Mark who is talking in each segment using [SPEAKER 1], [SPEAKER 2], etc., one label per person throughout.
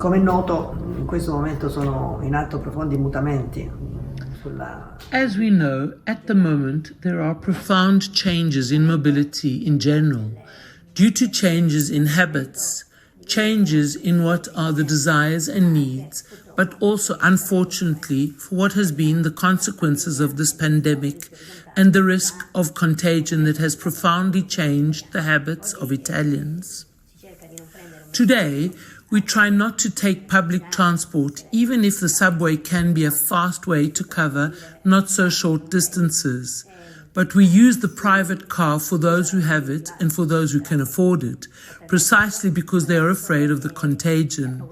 [SPEAKER 1] Come è noto, in questo momento sono in atto profondi mutamenti.
[SPEAKER 2] As we know, at the moment there are profound changes in mobility in general, due to changes in habits, changes in what are the desires and needs, but also, unfortunately, for what has been the consequences of this pandemic and the risk of contagion that has profoundly changed the habits of Italians. Today, we try not to take public transport, even if the subway can be a fast way to cover not so short distances. But we use the private car for those who have it and for those who can afford it, precisely because they are afraid of the contagion.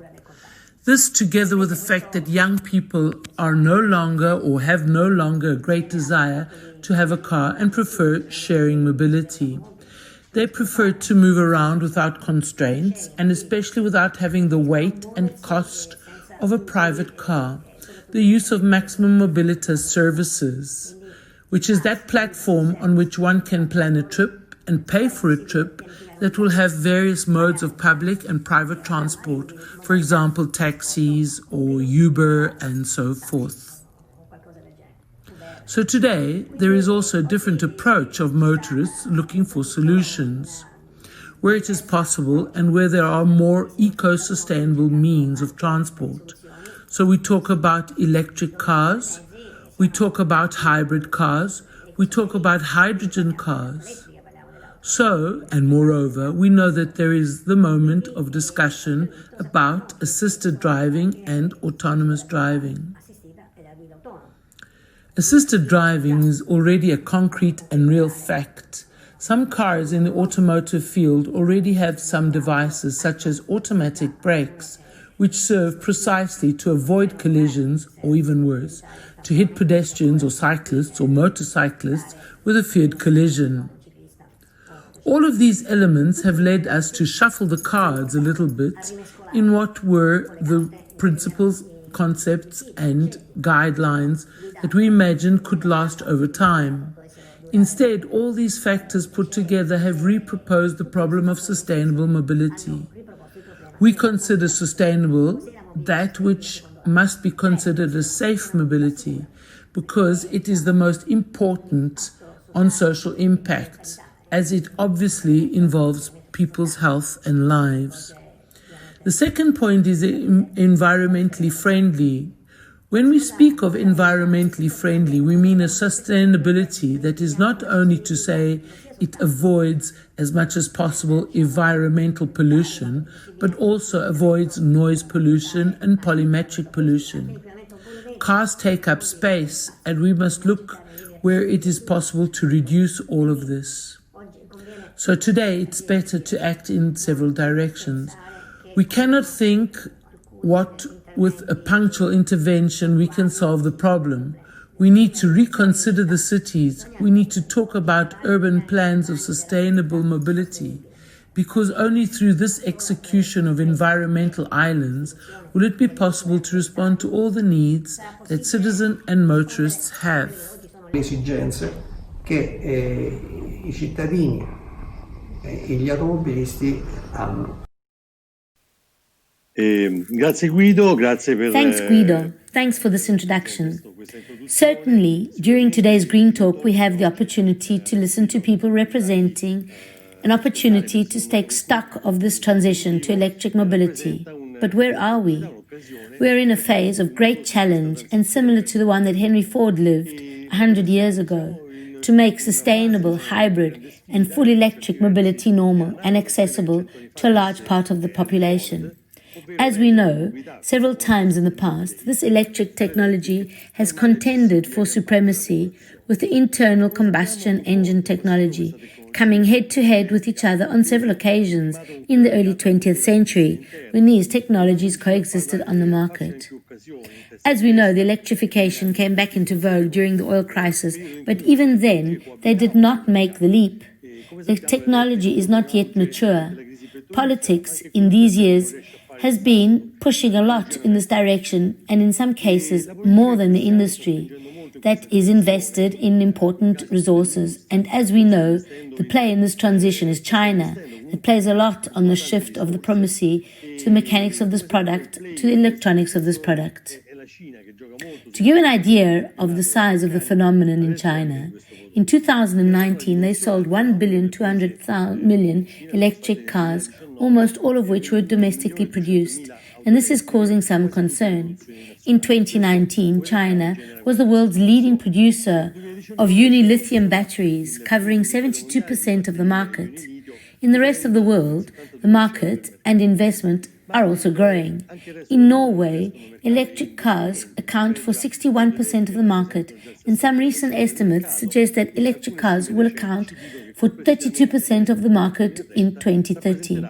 [SPEAKER 2] This, together with the fact that young people are no longer or have no longer a great desire to have a car and prefer sharing mobility. They prefer to move around without constraints and especially without having the weight and cost of a private car. The use of maximum mobility services, which is that platform on which one can plan a trip and pay for a trip that will have various modes of public and private transport, for example, taxis or Uber and so forth. So today, there is also a different approach of motorists looking for solutions, where it is possible and where there are more eco-sustainable means of transport. So we talk about electric cars, we talk about hybrid cars, we talk about hydrogen cars. So, and moreover, we know that there is the moment of discussion about assisted driving and autonomous driving. Assisted driving is already a concrete and real fact. Some cars in the automotive field already have some devices such as automatic brakes, which serve precisely to avoid collisions or even worse, to hit pedestrians or cyclists or motorcyclists with a feared collision. All of these elements have led us to shuffle the cards a little bit in what were the principles, concepts and guidelines that we imagined could last over time. Instead, all these factors put together have reproposed the problem of sustainable mobility. We consider sustainable that which must be considered as safe mobility because it is the most important on social impact, as it obviously involves people's health and lives. The second point is environmentally friendly. When we speak of environmentally friendly, we mean a sustainability that is not only to say it avoids as much as possible environmental pollution, but also avoids noise pollution and polymetric pollution. Cars take up space, and we must look where it is possible to reduce all of this. So today it's better to act in several directions. We cannot think what with a punctual intervention we can solve the problem. We need to reconsider the cities. We need to talk about urban plans of sustainable mobility, because only through this execution of environmental islands will it be possible to respond to all the needs that citizens and motorists have.
[SPEAKER 1] Le esigenze che I cittadini e gli automobilisti hanno.
[SPEAKER 3] Grazie Guido, grazie per...
[SPEAKER 4] Thanks Guido, thanks for this introduction. Certainly, during today's Green Talk, we have the opportunity to listen to people representing an opportunity to take stock of this transition to electric mobility. But where are we? We are in a phase of great challenge and similar to the one that Henry Ford lived 100 years ago, to make sustainable, hybrid and full electric mobility normal and accessible to a large part of the population. As we know, several times in the past, this electric technology has contended for supremacy with the internal combustion engine technology, coming head-to-head with each other on several occasions in the early 20th century, when these technologies coexisted on the market. As we know, the electrification came back into vogue during the oil crisis, but even then, they did not make the leap. The technology is not yet mature. Politics, in these years, has been pushing a lot in this direction, and in some cases more than the industry that is invested in important resources. And as we know, the player in this transition is China, It plays a lot on the shift of the primacy to the mechanics of this product, to the electronics of this product. To give an idea of the size of the phenomenon in China, in 2019 they sold 1,200,000,000 electric cars, almost all of which were domestically produced, and this is causing some concern. In 2019, China was the world's leading producer of uni-lithium batteries, covering 72% of the market. In the rest of the world, the market and investment are also growing. In Norway, electric cars account for 61% of the market, and some recent estimates suggest that electric cars will account for 32% of the market in 2030.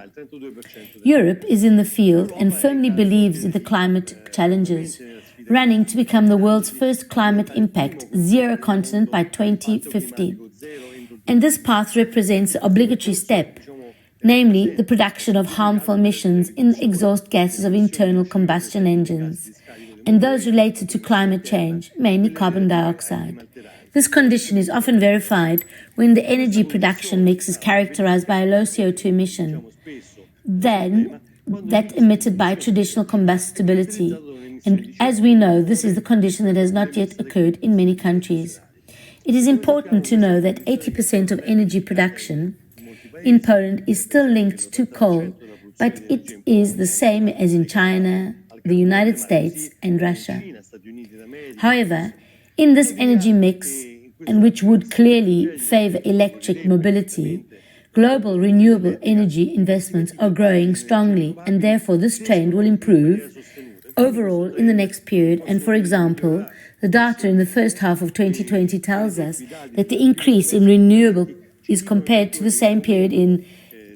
[SPEAKER 4] Europe is in the field and firmly believes in the climate challenges, running to become the world's first climate impact zero continent by 2050. And this path represents an obligatory step, namely the production of harmful emissions in the exhaust gases of internal combustion engines, and those related to climate change, mainly carbon dioxide. This condition is often verified when the energy production mix is characterized by a low CO2 emission than that emitted by traditional combustibility. And as we know, this is the condition that has not yet occurred in many countries. It is important to know that 80% of energy production in Poland is still linked to coal, but it is the same as in China, the United States, and Russia. However, in this energy mix, and which would clearly favor electric mobility, global renewable energy investments are growing strongly, and therefore this trend will improve overall in the next period. And for example, the data in the first half of 2020 tells us that the increase in renewable is compared to the same period in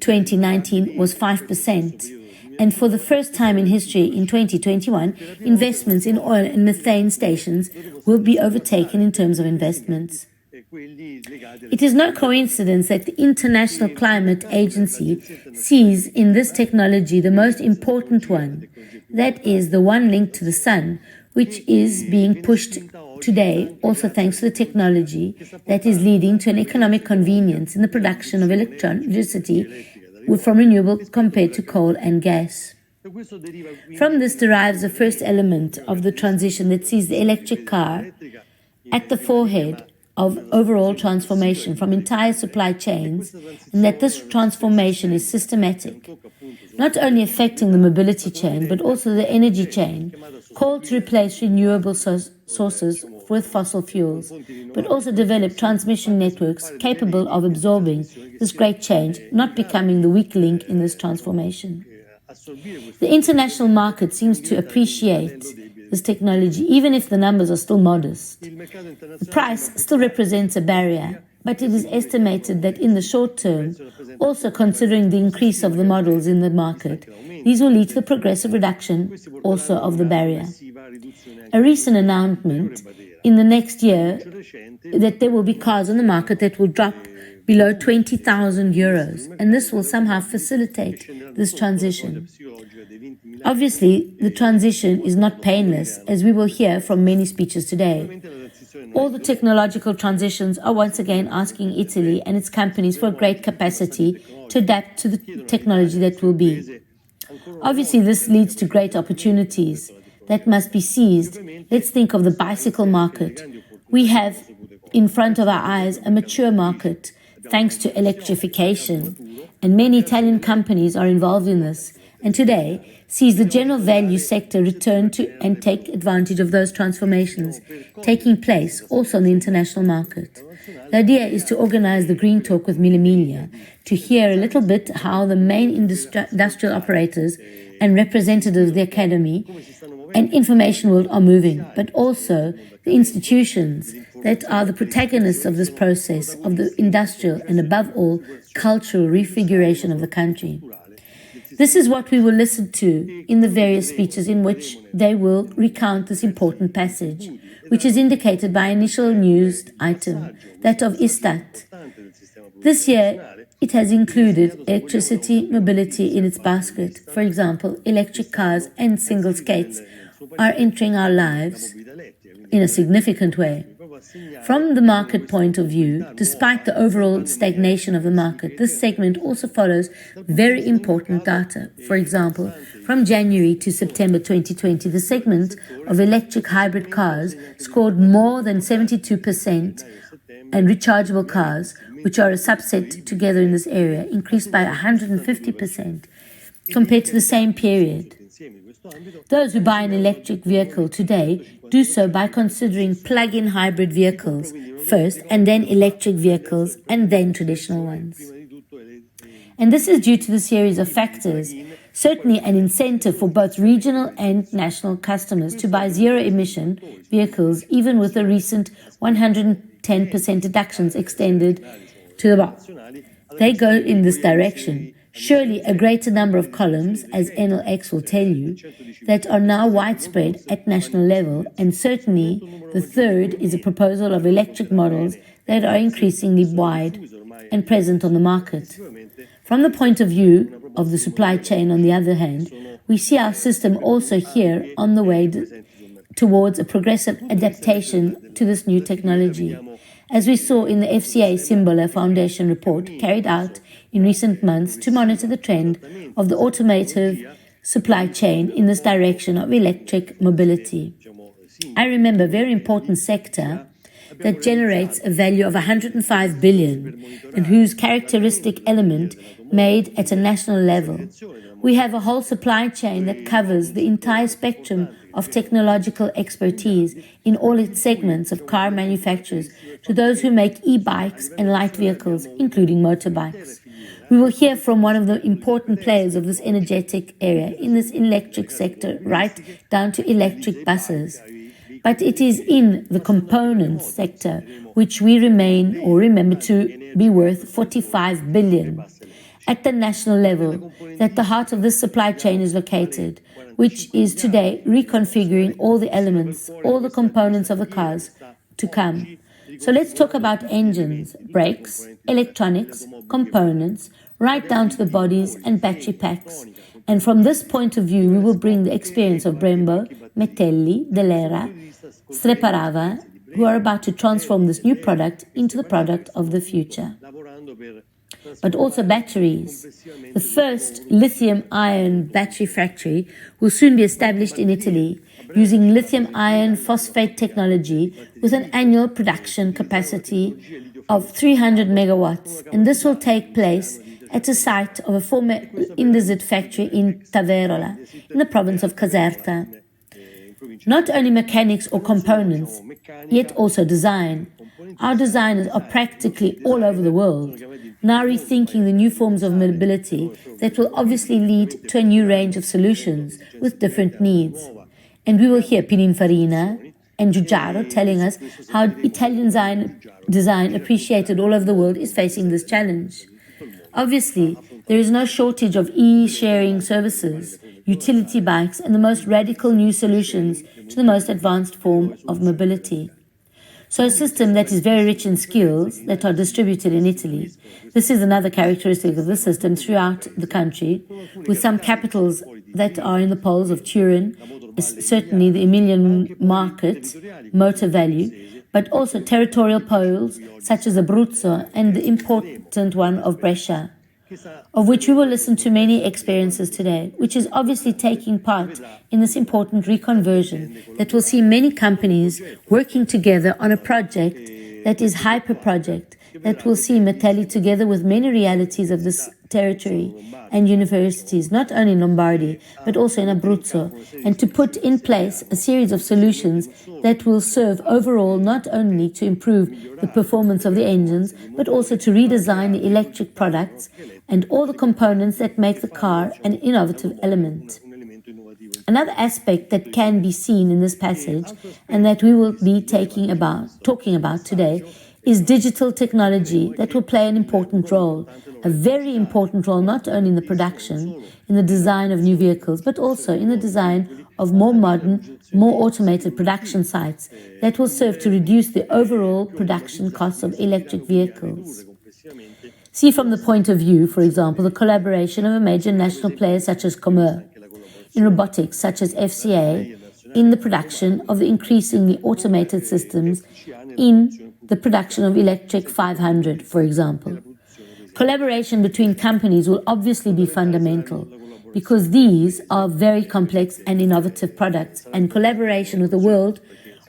[SPEAKER 4] 2019 was 5%. And for the first time in history, in 2021, investments in oil and methane stations will be overtaken in terms of investments. It is no coincidence that the International Climate Agency sees in this technology the most important one, that is the one linked to the sun, which is being pushed today, also thanks to the technology that is leading to an economic convenience in the production of electricity from renewable compared to coal and gas. From this derives the first element of the transition that sees the electric car at the forehead of overall transformation from entire supply chains, and that this transformation is systematic, not only affecting the mobility chain, but also the energy chain, called to replace renewable sources with fossil fuels, but also develop transmission networks capable of absorbing this great change, not becoming the weak link in this transformation. The international market seems to appreciate this technology, even if the numbers are still modest. The price still represents a barrier, but it is estimated that in the short term, also considering the increase of the models in the market, these will lead to the progressive reduction also of the barrier. A recent announcement in the next year that there will be cars on the market that will drop below 20,000 euros, and this will somehow facilitate this transition. Obviously, the transition is not painless, as we will hear from many speeches today. All the technological transitions are once again asking Italy and its companies for great capacity to adapt to the technology that will be. Obviously, this leads to great opportunities that must be seized. Let's think of the bicycle market. We have in front of our eyes a mature market thanks to electrification, and many Italian companies are involved in this, and today sees the general value sector return to and take advantage of those transformations taking place also in the international market. The idea is to organize the Green Talk with Miglia to hear a little bit how the main industrial operators and representatives of the Academy and information world are moving, but also the institutions that are the protagonists of this process of the industrial and, above all, cultural refiguration of the country. This is what we will listen to in the various speeches in which they will recount this important passage, which is indicated by an initial news item, that of Istat. This year, it has included electricity mobility in its basket. For example, electric cars and single skates are entering our lives in a significant way. From the market point of view, despite the overall stagnation of the market, this segment also follows very important data. For example, from January to September 2020, the segment of electric hybrid cars scored more than 72%, and rechargeable cars, which are a subset together in this area, increased by 150% compared to the same period. Those who buy an electric vehicle today do so by considering plug-in hybrid vehicles first, and then electric vehicles, and then traditional ones. And this is due to the series of factors, certainly an incentive for both regional and national customers to buy zero-emission vehicles, even with the recent 110% deductions extended to the bar. They go in this direction. Surely a greater number of columns, as NLX will tell you, that are now widespread at national level, and certainly the third is a proposal of electric models that are increasingly wide and present on the market. From the point of view of the supply chain, on the other hand, we see our system also here on the way towards a progressive adaptation to this new technology. As we saw in the FCA Symbol Foundation report carried out in recent months to monitor the trend of the automotive supply chain in this direction of electric mobility. I remember a very important sector that generates a value of 105 billion and whose characteristic element made at a national level. We have a whole supply chain that covers the entire spectrum of technological expertise in all its segments of car manufacturers to those who make e-bikes and light vehicles, including motorbikes. We will hear from one of the important players of this energetic area in this electric sector, right down to electric buses. But it is in the components sector which we remember to be worth 45 billion. At the national level, that the heart of this supply chain is located, which is today reconfiguring all the elements, all the components of the cars to come. So let's talk about engines, brakes, electronics, components, right down to the bodies and battery packs. And from this point of view, we will bring the experience of Brembo, Metelli, Delera, Streparava, who are about to transform this new product into the product of the future. But also batteries. The first lithium-ion battery factory will soon be established in Italy using lithium iron phosphate technology with an annual production capacity of 300 megawatts. And this will take place at a site of a former Indesit factory in Taverola, in the province of Caserta. Not only mechanics or components, yet also design. Our designers are practically all over the world, now rethinking the new forms of mobility that will obviously lead to a new range of solutions with different needs. And we will hear Pininfarina and Giugiaro telling us how Italian design appreciated all over the world is facing this challenge. Obviously, there is no shortage of e-sharing services, utility bikes, and the most radical new solutions to the most advanced form of mobility. So a system that is very rich in skills that are distributed in Italy. This is another characteristic of the system throughout the country, with some capitals that are in the poles of Turin, certainly the Emilian market, motor value, but also territorial poles such as Abruzzo and the important one of Brescia, of which we will listen to many experiences today, which is obviously taking part in this important reconversion that will see many companies working together on a project that is hyper-project, that will see Metelli together with many realities of this territory and universities, not only in Lombardy, but also in Abruzzo, and to put in place a series of solutions that will serve overall not only to improve the performance of the engines, but also to redesign the electric products and all the components that make the car an innovative element. Another aspect that can be seen in this passage, and that we will be talking about today, is digital technology that will play an important role, a very important role not only in the production, in the design of new vehicles, but also in the design of more modern, more automated production sites that will serve to reduce the overall production costs of electric vehicles. See from the point of view, for example, the collaboration of a major national player such as Comer, in robotics such as FCA, in the production of the increasingly automated systems in the production of electric 500, for example. Collaboration between companies will obviously be fundamental because these are very complex and innovative products, and collaboration with the world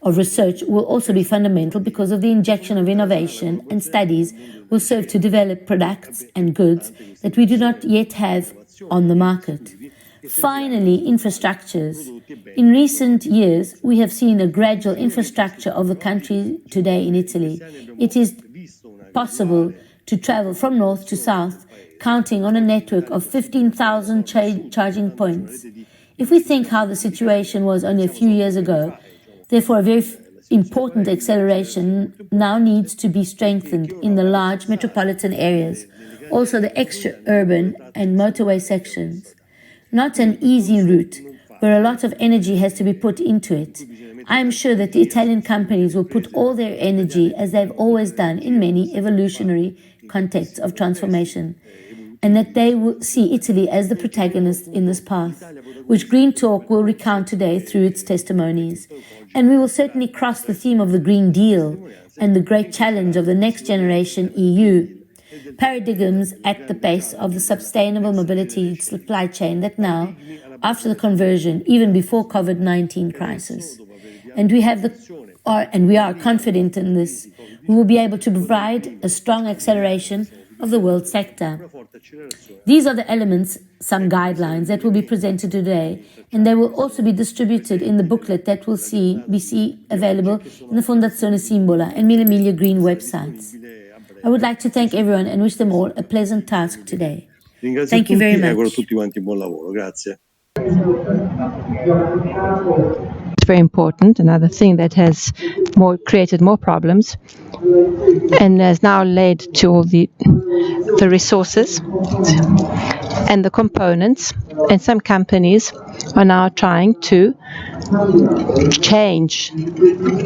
[SPEAKER 4] of research will also be fundamental because of the injection of innovation, and studies will serve to develop products and goods that we do not yet have on the market. Finally, infrastructures. In recent years, we have seen a gradual infrastructure of the country today in Italy. It is possible to travel from north to south, counting on a network of 15,000 charging points. If we think how the situation was only a few years ago, therefore a very important acceleration now needs to be strengthened in the large metropolitan areas, also the extra-urban and motorway sections. Not an easy route, where a lot of energy has to be put into it. I am sure that the Italian companies will put all their energy, as they've always done in many evolutionary contexts of transformation, and that they will see Italy as the protagonist in this path, which Green Talk will recount today through its testimonies. And we will certainly cross the theme of the Green Deal and the great challenge of the next generation EU, paradigms at the base of the sustainable mobility supply chain that now, after the conversion, even before COVID-19 crisis, and we are confident in this, we will be able to provide a strong acceleration of the world sector. These are the elements, some guidelines that will be presented today, and they will also be distributed in the booklet that will be available in the Fondazione Simbola and Miglia Green websites. I would like to thank everyone and wish them all a pleasant task today. Thank you very much.
[SPEAKER 5] It's very important. Another thing that has created more problems and has now led to all the resources and the components, and some companies are now trying to change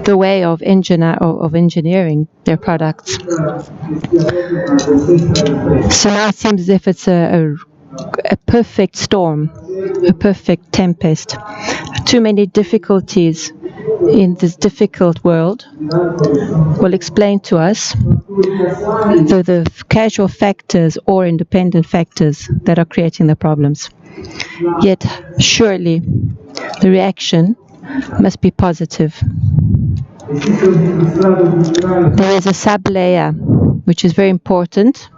[SPEAKER 5] the way of engineering their products. So now it seems as if it's a perfect storm, a perfect tempest. Too many difficulties in this difficult world will explain to us the casual factors or independent factors that are creating the problems. Yet, surely, the reaction must be positive. There is a sub-layer which is very important,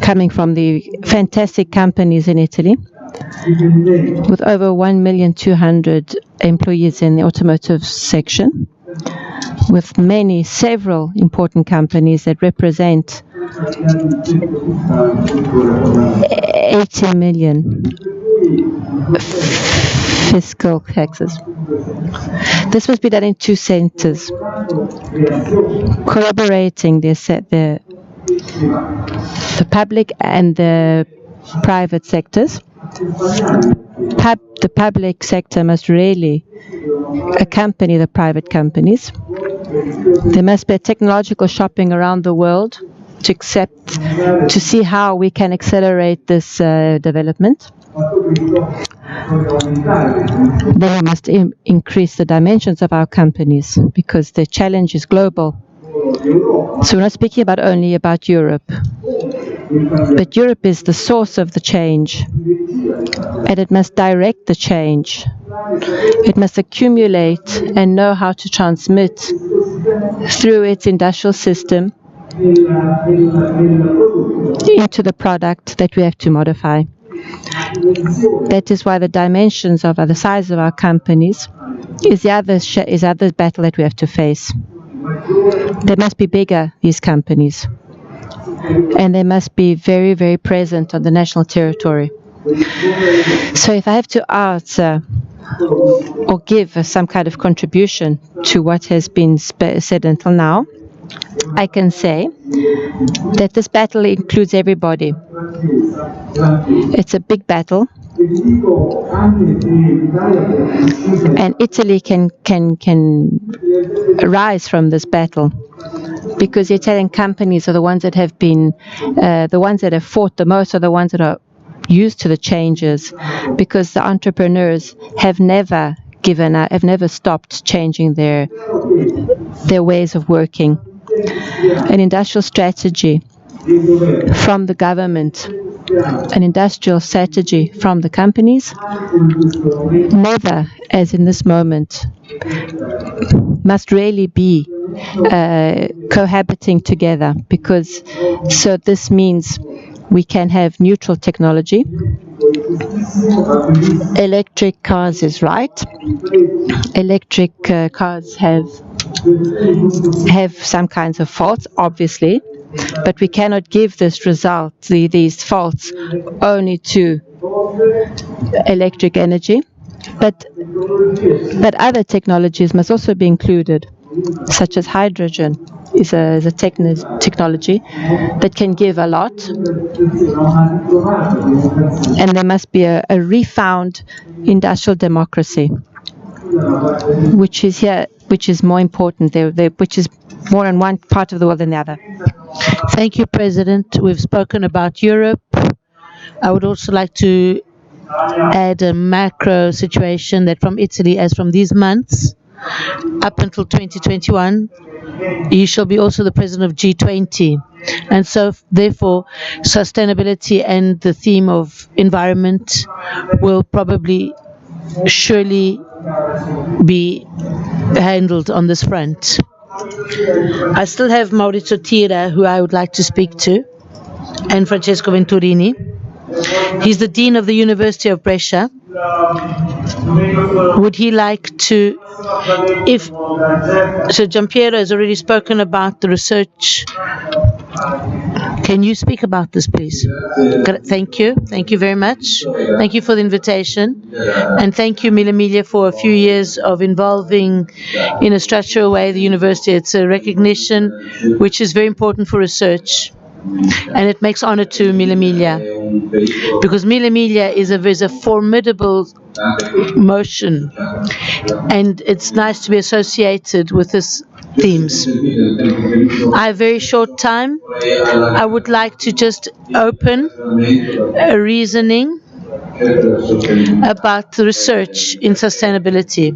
[SPEAKER 5] coming from the fantastic companies in Italy, with over 1,200,000 employees in the automotive section, with several important companies that represent 80 million fiscal taxes. This must be done in two centers, collaborating the public and the private sectors. The public sector must really accompany the private companies. There must be a technological shopping around the world to see how we can accelerate this development. Then we must increase the dimensions of our companies, because the challenge is global. So we're not speaking only about Europe, but Europe is the source of the change, and it must direct the change. It must accumulate and know how to transmit through its industrial system into the product that we have to modify. That is why the dimensions of the size of our companies is the other battle that we have to face. They must be bigger, these companies, and they must be very, very present on the national territory. So if I have to answer or give some kind of contribution to what has been said until now, I can say that this battle includes everybody. It's a big battle, and Italy can rise from this battle, because the Italian companies are the ones that have been the ones that have fought the most, are the ones that are used to the changes, because the entrepreneurs have never have never stopped changing their ways of working. An industrial strategy from the government, an industrial strategy from the companies, never, as in this moment, must really be cohabiting together, because so this means we can have neutral technology. Electric cars is right. Electric cars have some kinds of faults, obviously, but we cannot give this result, these faults, only to electric energy. But other technologies must also be included, such as hydrogen is a technology that can give a lot. And there must be a refound industrial democracy, which is more important, which is more in one part of the world than the other.
[SPEAKER 6] Thank you, President. We've spoken about Europe. I would also like to add a macro situation that from Italy, as from these months up until 2021, you shall be also the president of G20. And so, therefore, sustainability and the theme of environment will surely be handled on this front. I still have Maurizio Tira, who I would like to speak to, and Francesco Venturini. He's the Dean of the University of Brescia. Would he like to, so Giampiero has already spoken about the research. Can you speak about this, please? Thank you. Thank you very much. Thank you for the invitation. And thank you, Miglia, for a few years of involving in a structural way the university. It's a recognition which is very important for research. And it makes honor to Miglia, because Miglia is a formidable motion, and it's nice to be associated with this themes. I have very short time. I would like to just open a reasoning about the research in sustainability,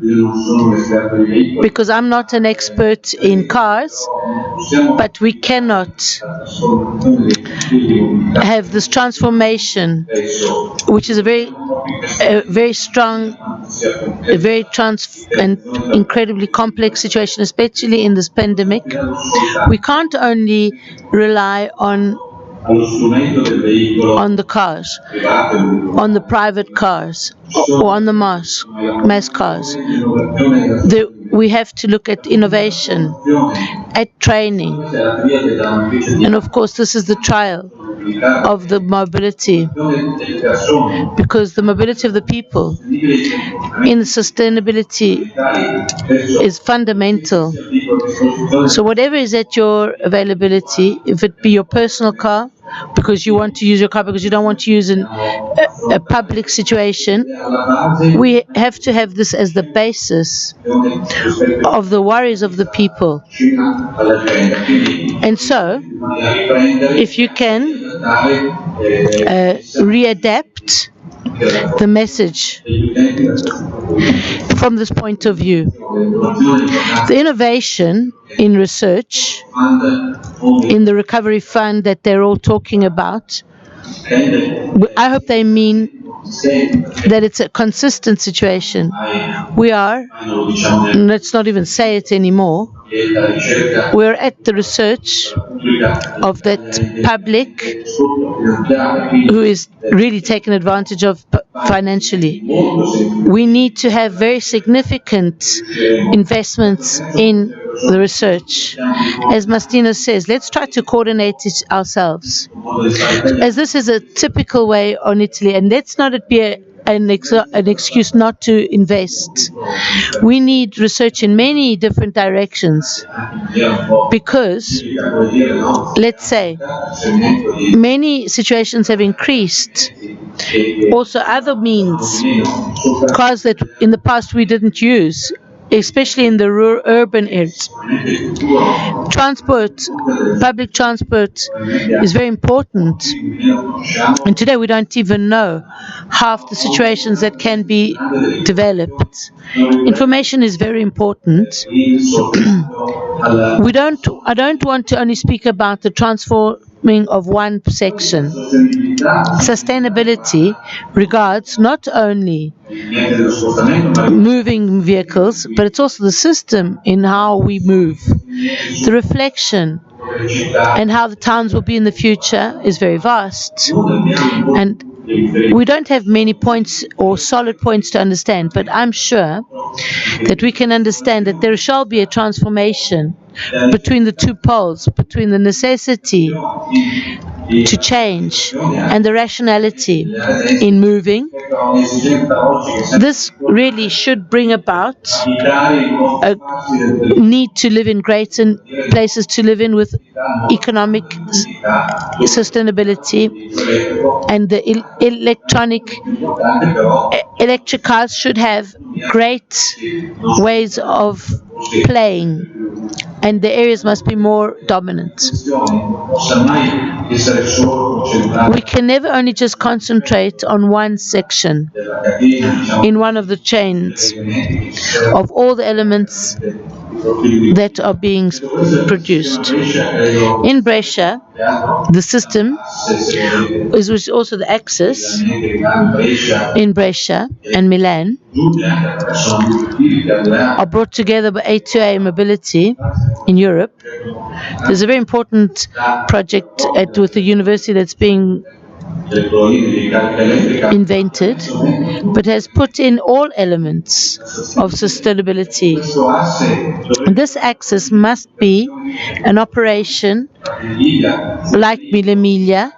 [SPEAKER 6] because I'm not an expert in cars, but we cannot have this transformation, which is a very strong, and incredibly complex situation, especially in this pandemic. We can't only rely on the cars, on the private cars, or on the mass cars. We have to look at innovation, at training, and of course this is the trial of the mobility, because the mobility of the people in sustainability is fundamental. So whatever is at your availability, if it be your personal car, because you want to use your car because you don't want to use a public situation, we have to have this as the basis of the worries of the people. And so, if you can readapt the message from this point of view. The innovation in research, in the recovery fund that they're all talking about, I hope they mean that it's a consistent situation. We are, let's not even say it anymore, we're at the research of that public who is really taken advantage of financially. We need to have very significant investments in the research. As Mastino says, let's try to coordinate it ourselves. As this is a typical way on Italy, and let's not be an excuse not to invest. We need research in many different directions, because, let's say, many situations have increased. Also other means, cars that in the past we didn't use, especially in the urban areas. Transport, public transport is very important. And today we don't even know half the situations that can be developed. Information is very important. I don't want to only speak about the transforming of one section. Sustainability regards not only moving vehicles, but it's also the system in how we move. The reflection and how the towns will be in the future is very vast. And we don't have many points or solid points to understand, but I'm sure that we can understand that there shall be a transformation between the two poles, between the necessity to change and the rationality in moving. This really should bring about a need to live in greater places to live in with economic sustainability, and the electric cars should have great ways of playing, and the areas must be more dominant. We can never only just concentrate on one section in one of the chains of all the elements that are being produced. In Brescia, the system is also the axis in Brescia and Milan are brought together by A2A mobility in Europe. There's a very important project with the university that's being invented, but has put in all elements of sustainability. This axis must be an operation like Miglia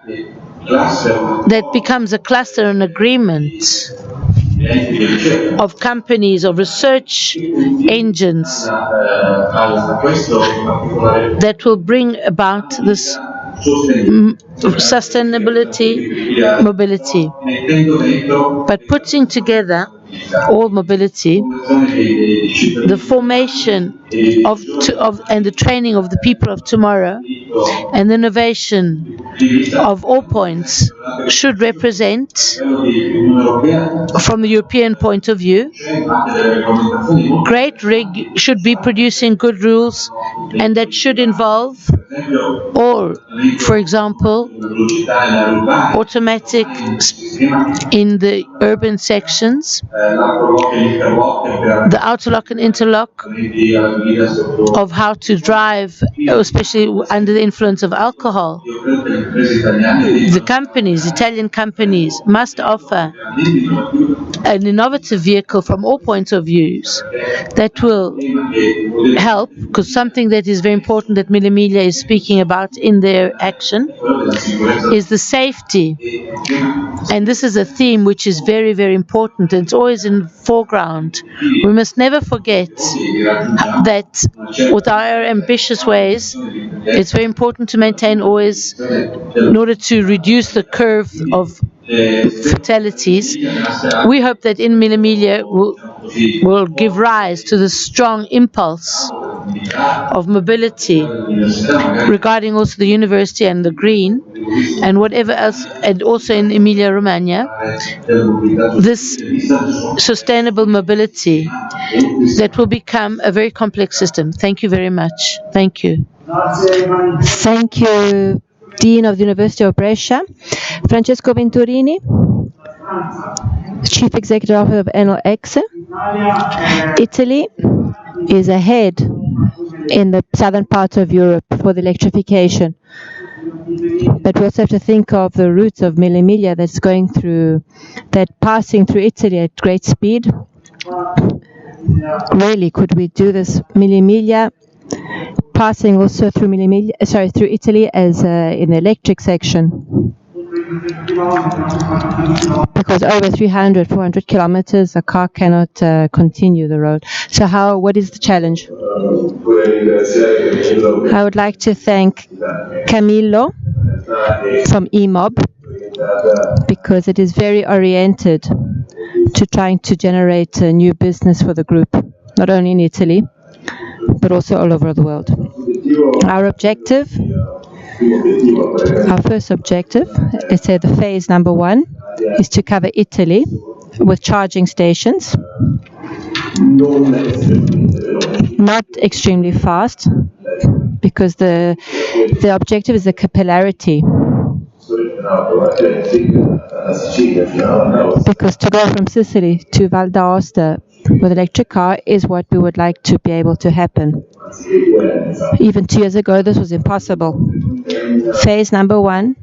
[SPEAKER 6] that becomes a cluster and agreement of companies, of research engines that will bring about this sustainability mobility. But putting together all mobility, the formation and the training of the people of tomorrow, and the innovation of all points should represent, from the European point of view, should be producing good rules, and that should involve all, for example, automatic in the urban sections, the auto-lock and interlock of how to drive, especially under the influence of alcohol. The companies, Italian companies, must offer an innovative vehicle from all points of views that will help, because something that is very important that Miglia is speaking about in their action is the safety. And this is a theme which is very, very important, and it's always in foreground. We must never forget that with our ambitious ways, it's very important to maintain always, in order to reduce the curve of fatalities. We hope that in Miglia will give rise to the strong impulse of mobility regarding also the university and the green and whatever else, and also in Emilia-Romagna, this sustainable mobility that will become a very complex system. Thank you very much. Thank you.
[SPEAKER 5] Thank you, Dean of the University of Brescia. Francesco Venturini, Chief Executive Officer of ENG. Italy is ahead in the southern part of Europe for the electrification. But we also have to think of the routes of Miglia passing through Italy at great speed. Really, could we do this Miglia passing also through through Italy as in the electric section? Because over 300, 400 kilometers, a car cannot continue the road. So what is the challenge? I would like to thank Camillo from EMOB, because it is very oriented to trying to generate a new business for the group. not only in Italy, but also all over the world. Our first objective, let's say the phase number 1, is to cover Italy with charging stations, not extremely fast, because the objective is the capillarity. Because to go from Sicily to Val d'Aosta with electric car is what we would like to be able to happen. Even 2 years ago, this was impossible. Phase number 1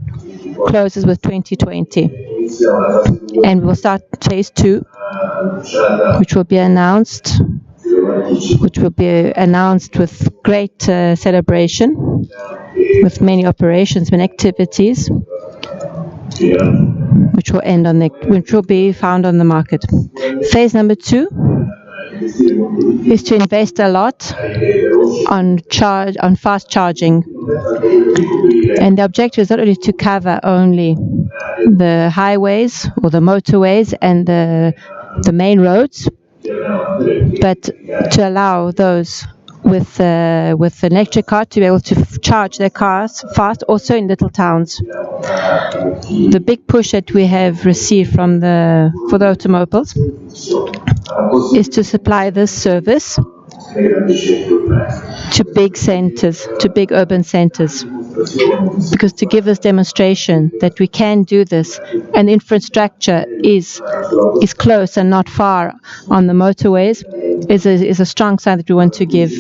[SPEAKER 5] closes with 2020. And we will start phase 2, which will be announced with great celebration, with many operations, many activities, which will be found on the market. Phase number 2 is to invest a lot on fast charging, and the objective is not only to cover only the highways or the motorways and the main roads, but to allow those with an electric car to be able to charge their cars fast, also in little towns. The big push that we have received for the automobiles is to supply this service to big centers, to big urban centers, because to give this demonstration that we can do this, and the infrastructure is close and not far on the motorways, is a strong sign that we want to give.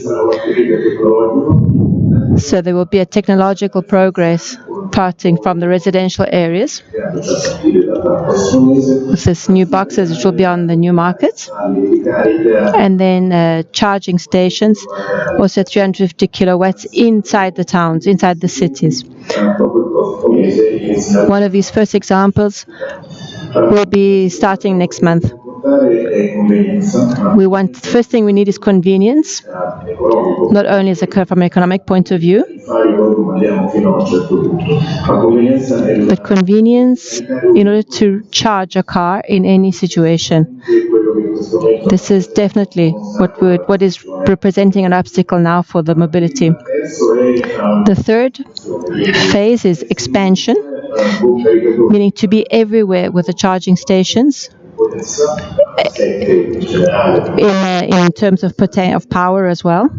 [SPEAKER 5] So there will be a technological progress starting from the residential areas with this new boxes which will be on the new market, and then charging stations, also 350 kilowatts inside the towns, inside the cities. One of these first examples will be starting next month. The first thing we need is convenience, not only from an economic point of view, but convenience in order to charge a car in any situation. This is definitely what is representing an obstacle now for the mobility. The third phase is expansion, meaning to be everywhere with the charging stations, in terms of power as well.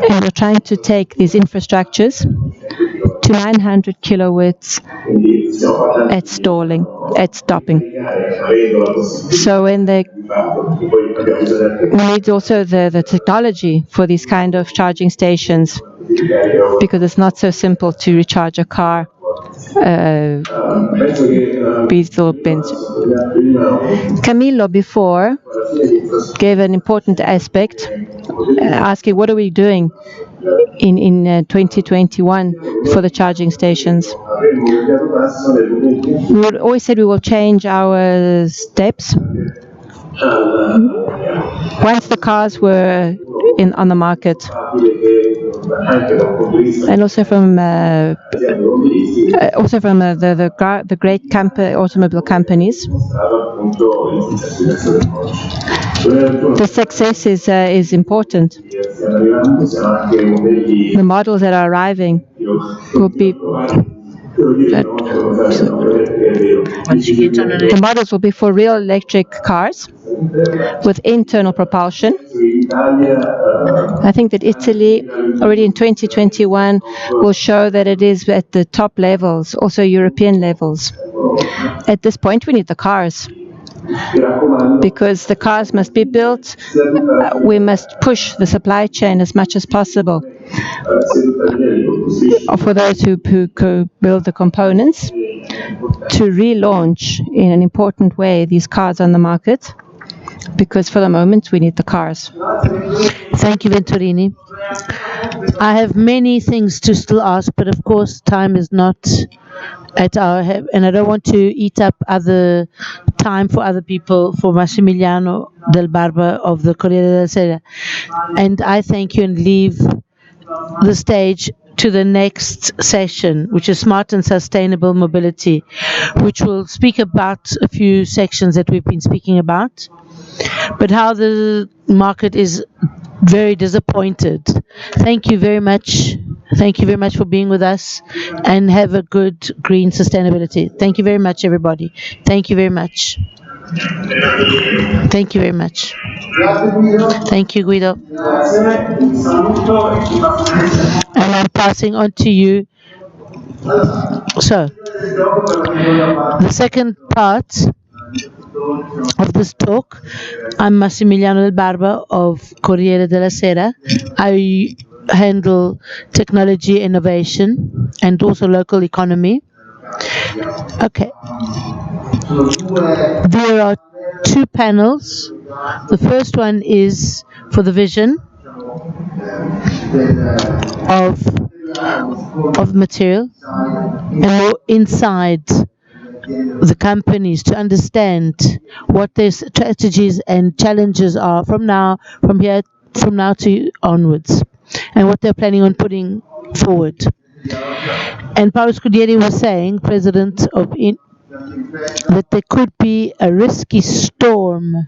[SPEAKER 5] And we're trying to take these infrastructures to 900 kilowatts at stopping. So we need also the technology for these kind of charging stations, because it's not so simple to recharge a car. Camillo before gave an important aspect, asking what are we doing in 2021 for the charging stations. We always said we will change our steps once the cars were on the market, and also from the great automobile companies. The success is important. The models that are arriving will be. The models will be for real electric cars with internal propulsion. I think that Italy already in 2021 will show that it is at the top levels, also European levels. At this point, we need the cars, because the cars must be built. We must push the supply chain as much as possible for those who build the components, to relaunch in an important way these cars on the market, because for the moment we need the cars.
[SPEAKER 6] Thank you, Venturini. I have many things to still ask, but of course time is not at our head, and I don't want to eat up other time for other people, for Massimiliano Del Barba of the Corriere della Sera. And I thank you and leave the stage to the next session, which is Smart and Sustainable Mobility, which will speak about a few sections that we've been speaking about, but how the market is very disappointed. Thank you very much. Thank you very much for being with us, and have a good green sustainability. Thank you very much, everybody. Thank you very much. Thank you very much. Thank you, Guido. And I'm passing on to you. So, the second part of this talk, I'm Massimiliano Del Barba of Corriere della Sera. I handle technology innovation and also local economy. Okay. There are two panels. The first one is for the vision of material and inside the companies to understand what their strategies and challenges are from now to onwards, and what they're planning on putting forward. And Paolo Scudieri was saying, president of that there could be a risky storm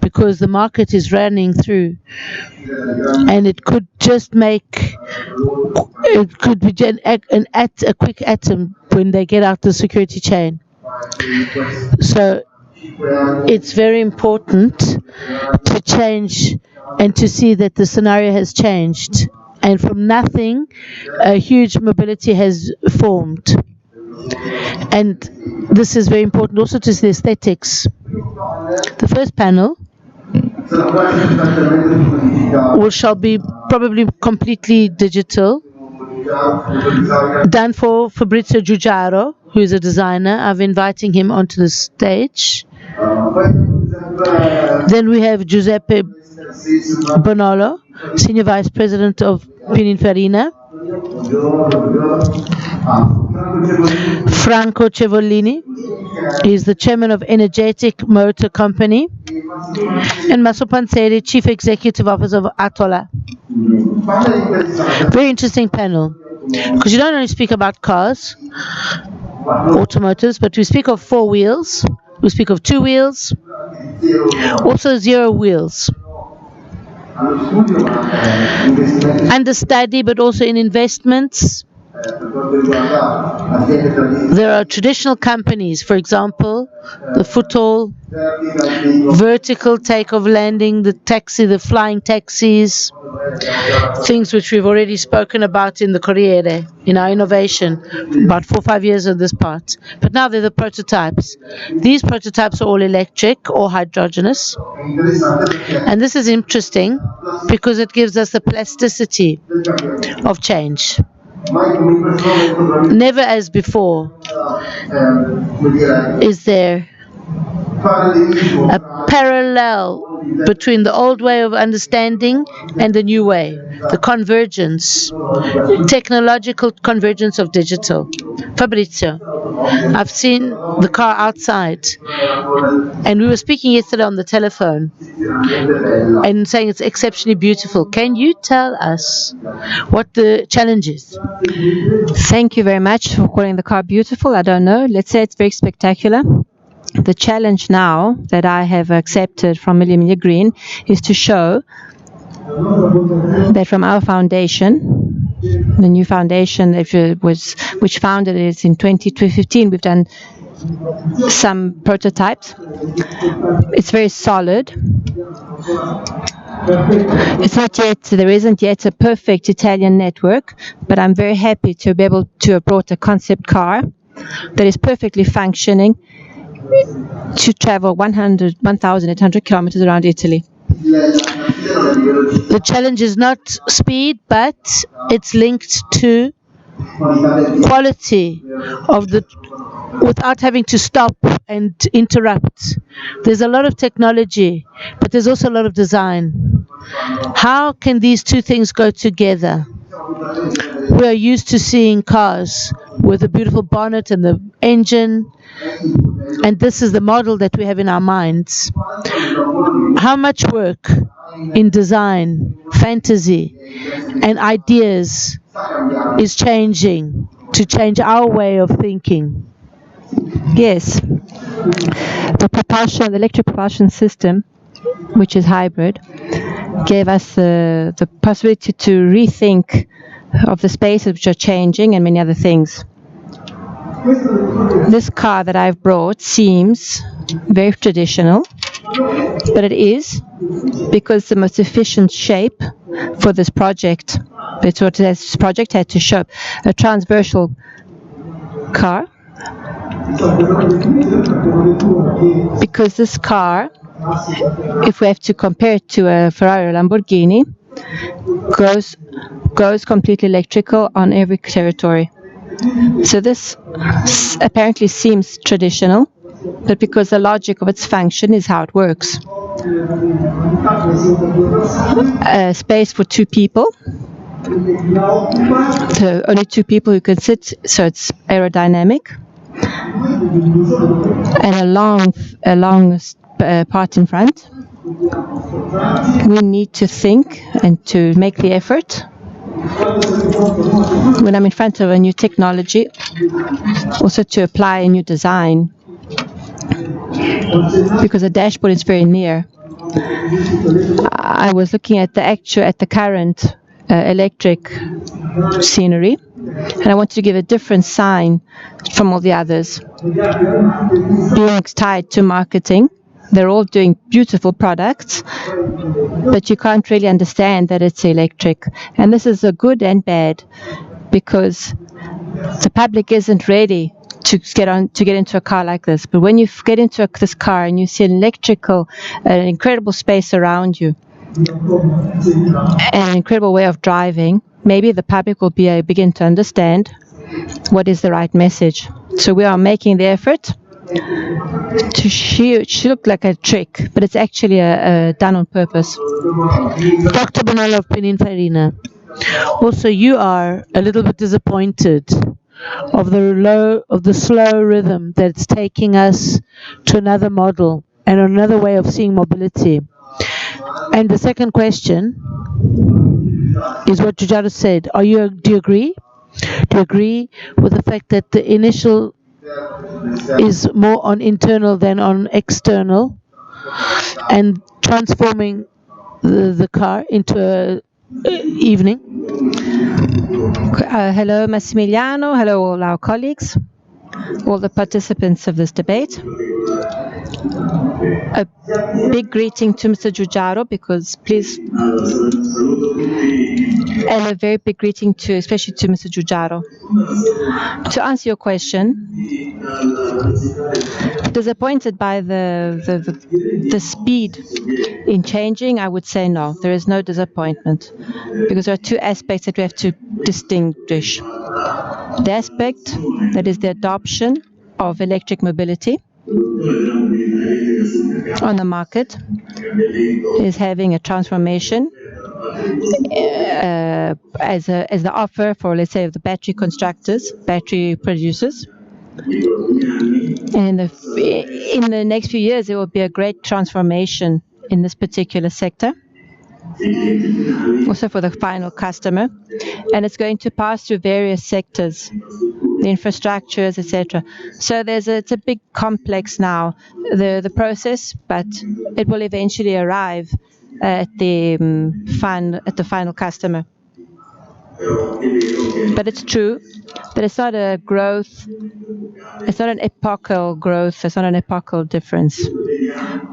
[SPEAKER 6] because the market is running through, and it could just be a quick atom when they get out the security chain. So it's very important to change and to see that the scenario has changed, and from nothing a huge mobility has formed. And this is very important also to the aesthetics. The first panel shall be probably completely digital, done for Fabrizio Giugiaro, who is a designer. I'm inviting him onto the stage. Then we have Giuseppe Bonolo, Senior Vice President of Pininfarina. Franco Cevollini is the Chairman of Energetic Motor Company. And Masso Panzeri, Chief Executive Officer of Atola. Very interesting panel, because you don't only speak about cars, automotives, but we speak of 4 wheels, we speak of 2 wheels, also 0 wheels. Understudy, but also in investments. There are traditional companies, for example, the foothold, vertical takeoff landing, the taxi, the flying taxis, things which we've already spoken about in the Corriere, in our innovation, about 4 or 5 years of this part. But now they're the prototypes. These prototypes are all electric or hydrogenous. And this is interesting because it gives us the plasticity of change. Never as before is there a parallel between the old way of understanding and the new way, the convergence, technological convergence of digital. Fabrizio, I've seen the car outside, and we were speaking yesterday on the telephone and saying it's exceptionally beautiful. Can you tell us what the challenge is?
[SPEAKER 5] Thank you very much for calling the car beautiful. I don't know. Let's say it's very spectacular. The challenge now that I have accepted from Miglia Green is to show that from our foundation, the new foundation which founded it in 2015, we've done some prototypes. It's very solid. There isn't yet a perfect Italian network, but I'm very happy to be able to have brought a concept car that is perfectly functioning to travel 1,800 kilometers around Italy.
[SPEAKER 6] The challenge is not speed, but it's linked to quality of the, without having to stop and interrupt. There's a lot of technology, but there's also a lot of design. How can these two things go together? We are used to seeing cars with a beautiful bonnet and the engine, and this is the model that we have in our minds. How much work in design, fantasy, and ideas is changing to change our way of thinking?
[SPEAKER 5] Yes. The electric propulsion system, which is hybrid, gave us the possibility to rethink of the spaces which are changing and many other things. This car that I've brought seems very traditional, but it is because the most efficient shape for this project. It's what this project had to show: a transversal car. Because this car, if we have to compare it to a Ferrari or Lamborghini, goes completely electrical on every territory. So this apparently seems traditional, but because the logic of its function is how it works. A space for 2 people. So only 2 people who can sit, so it's aerodynamic. And a long part in front. We need to think and to make the effort. When I'm in front of a new technology, also to apply a new design, because the dashboard is very near. I was looking at the current electric scenery, and I want to give a different sign from all the others. Being tied to marketing, they're all doing beautiful products, but you can't really understand that it's electric. And this is a good and bad, because the public isn't ready to get into a car like this. But when you get into this car and you see an incredible space around you, an incredible way of driving, maybe the public will begin to understand what is the right message. So we are making the effort to should look like a trick, but it's actually done on purpose.
[SPEAKER 6] Dr. Bonello Pininfarina, also you are a little bit disappointed of the slow rhythm that's taking us to another model and another way of seeing mobility. And the second question is what Giugiaro said. Do you agree? Do you agree with the fact that the initial is more on internal than on external, and transforming the car into a evening?
[SPEAKER 5] Hello, Massimiliano. Hello, all our colleagues, all the participants of this debate. A big greeting to Mr. Giugiaro, and a very big greeting especially to Mr. Giugiaro. To answer your question, disappointed by the speed in changing, I would say no. There is no disappointment, because there are 2 aspects that we have to distinguish. The aspect that is the adoption of electric mobility on the market is having a transformation as the offer for, let's say, the battery producers. And in the next few years, there will be a great transformation in this particular sector, also for the final customer, and it's going to pass through various sectors, the infrastructures, etc. So it's a big complex now, the process, but it will eventually arrive at the final customer. But it's true that it's not a growth, it's not an epochal growth, it's not an epochal difference.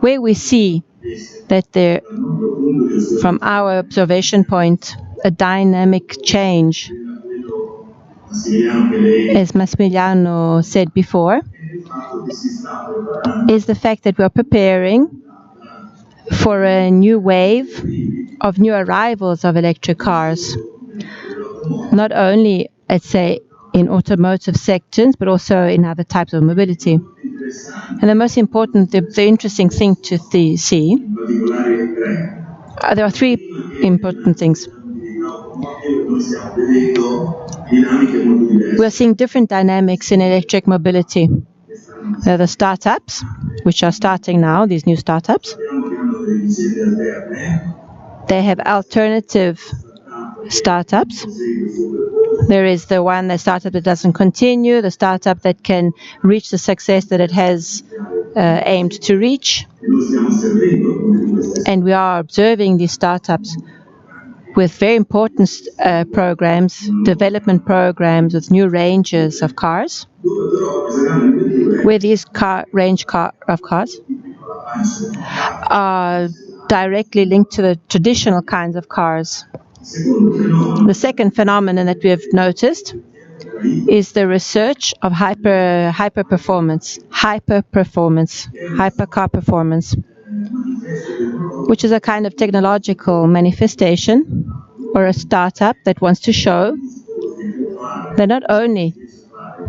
[SPEAKER 5] Where we see that there, from our observation point, a dynamic change, as Massimiliano said before, is the fact that we are preparing for a new wave of new arrivals of electric cars, not only, let's say, in automotive sectors, but also in other types of mobility. And the most important, the interesting thing to see, there are 3 important things. We are seeing different dynamics in electric mobility. There are the startups, which are starting now, these new startups. They have alternative startups. There is the startup that doesn't continue, the startup that can reach the success that it has aimed to reach. And we are observing these startups with very important programs, development programs with new ranges of cars, where these range of cars are directly linked to the traditional kinds of cars. The second phenomenon that we have noticed is the research of hypercar performance, which is a kind of technological manifestation or a startup that wants to show that not only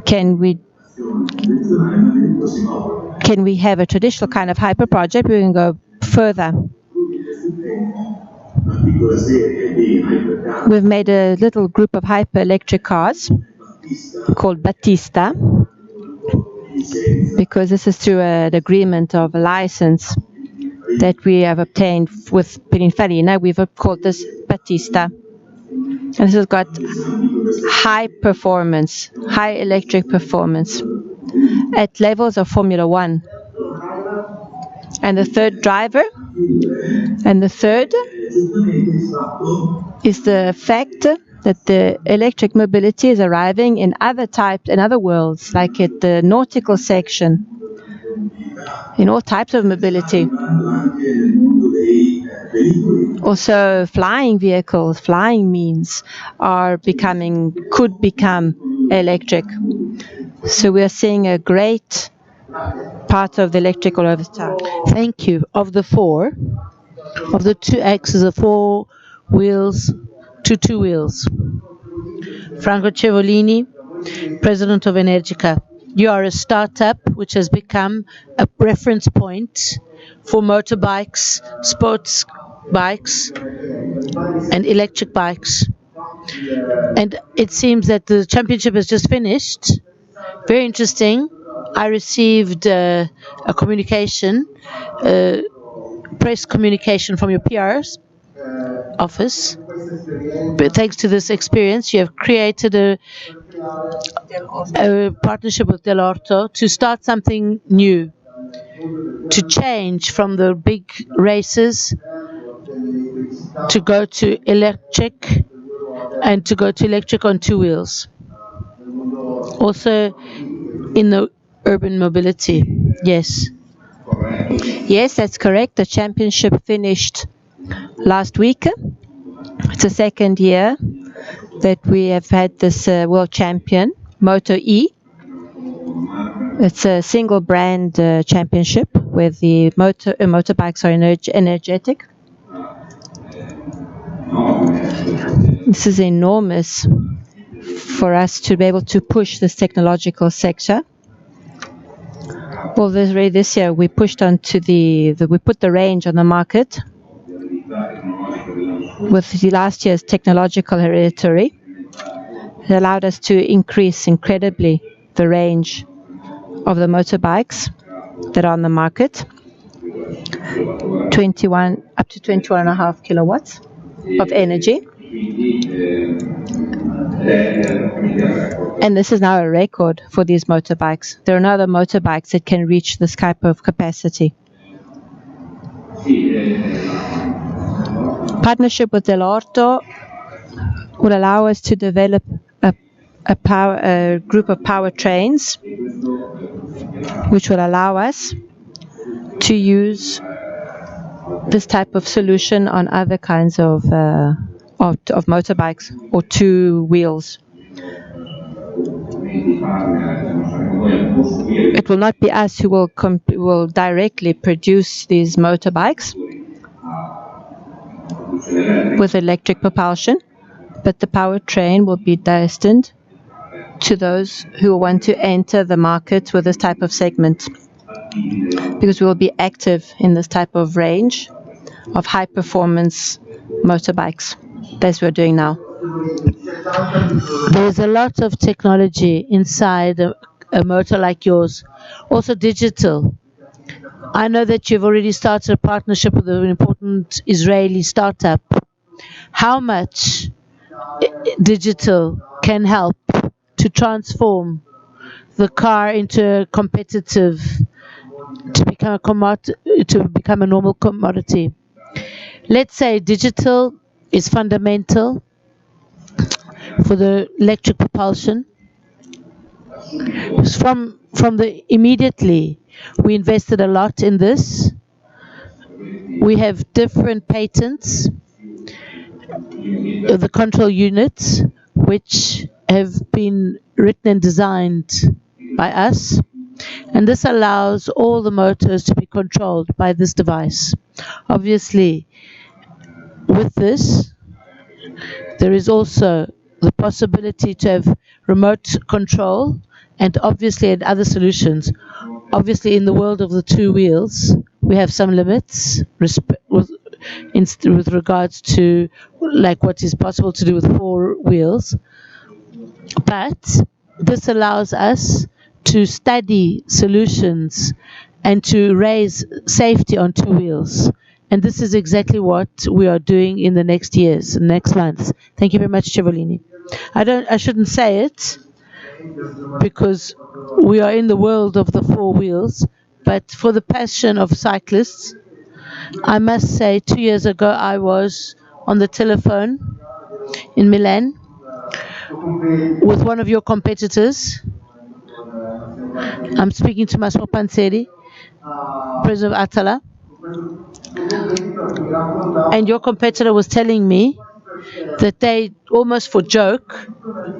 [SPEAKER 5] can we have a traditional kind of hyper project, we can go further. We've made a little group of hyper electric cars called Battista, because this is through an agreement of a license that we have obtained with Pininfarina. We've called this Battista. And this has got high performance, high electric performance at levels of Formula One. And the third is the fact that the electric mobility is arriving in other worlds, like at the nautical section, in all types of mobility. Also, flying vehicles, flying means could become electric. So we are seeing a great part of the electric all over the town.
[SPEAKER 6] Thank you. Of the two axes of 4 wheels to 2 wheels. Franco Cevolini, President of Energica. You are a startup which has become a reference point for motorbikes, sports bikes, and electric bikes. And it seems that the championship has just finished. Very interesting. I received a communication, press communication from your PR's office. But thanks to this experience, you have created a partnership with Dell'Orto to start something new, to change from the big races to go to electric, and to go to electric on 2 wheels. Also in the urban mobility. Yes.
[SPEAKER 5] Yes, that's correct. The championship finished last week. It's the second year that we have had this world champion, Moto E. It's a single brand championship where the motorbikes are energetic. This is enormous for us to be able to push this technological sector. Well, this year we pushed onto we put the range on the market with the last year's technological hereditary. It allowed us to increase incredibly the range of the motorbikes that are on the market, up to 21.5 kilowatts of energy. And this is now a record for these motorbikes. There are no other motorbikes that can reach this type of capacity. Partnership with Dell'Orto will allow us to develop a group of powertrains, which will allow us to use this type of solution on other kinds of motorbikes or 2 wheels. It will not be us who will directly produce these motorbikes with electric propulsion, but the powertrain will be destined to those who want to enter the market with this type of segment, because we will be active in this type of range of high performance motorbikes. That's what we're doing now.
[SPEAKER 6] There's a lot of technology inside a motor like yours, also digital. I know that you've already started a partnership with an important Israeli startup. How much digital can help to transform the car into a competitive, to become a normal commodity. Let's say digital is fundamental for the electric propulsion. From the immediately, we invested a lot in this. We have different patents, the control units, which have been written and designed by us. And this allows all the motors to be controlled by this device. Obviously, with this, there is also the possibility to have remote control, and obviously in other solutions. Obviously, in the world of the two wheels, we have some limits with regards to like what is possible to do with four wheels. But this allows us to study solutions and to raise safety on two wheels. And this is exactly what we are doing in the next years, next months. Thank you very much, Cipollini. I shouldn't say it because we are in the world of the four wheels, but for the passion of cyclists, I must say 2 years ago I was on the telephone in Milan with one of your competitors. I'm speaking to Massimo Panzeri, president of Atala. And your competitor was telling me that they, almost for joke,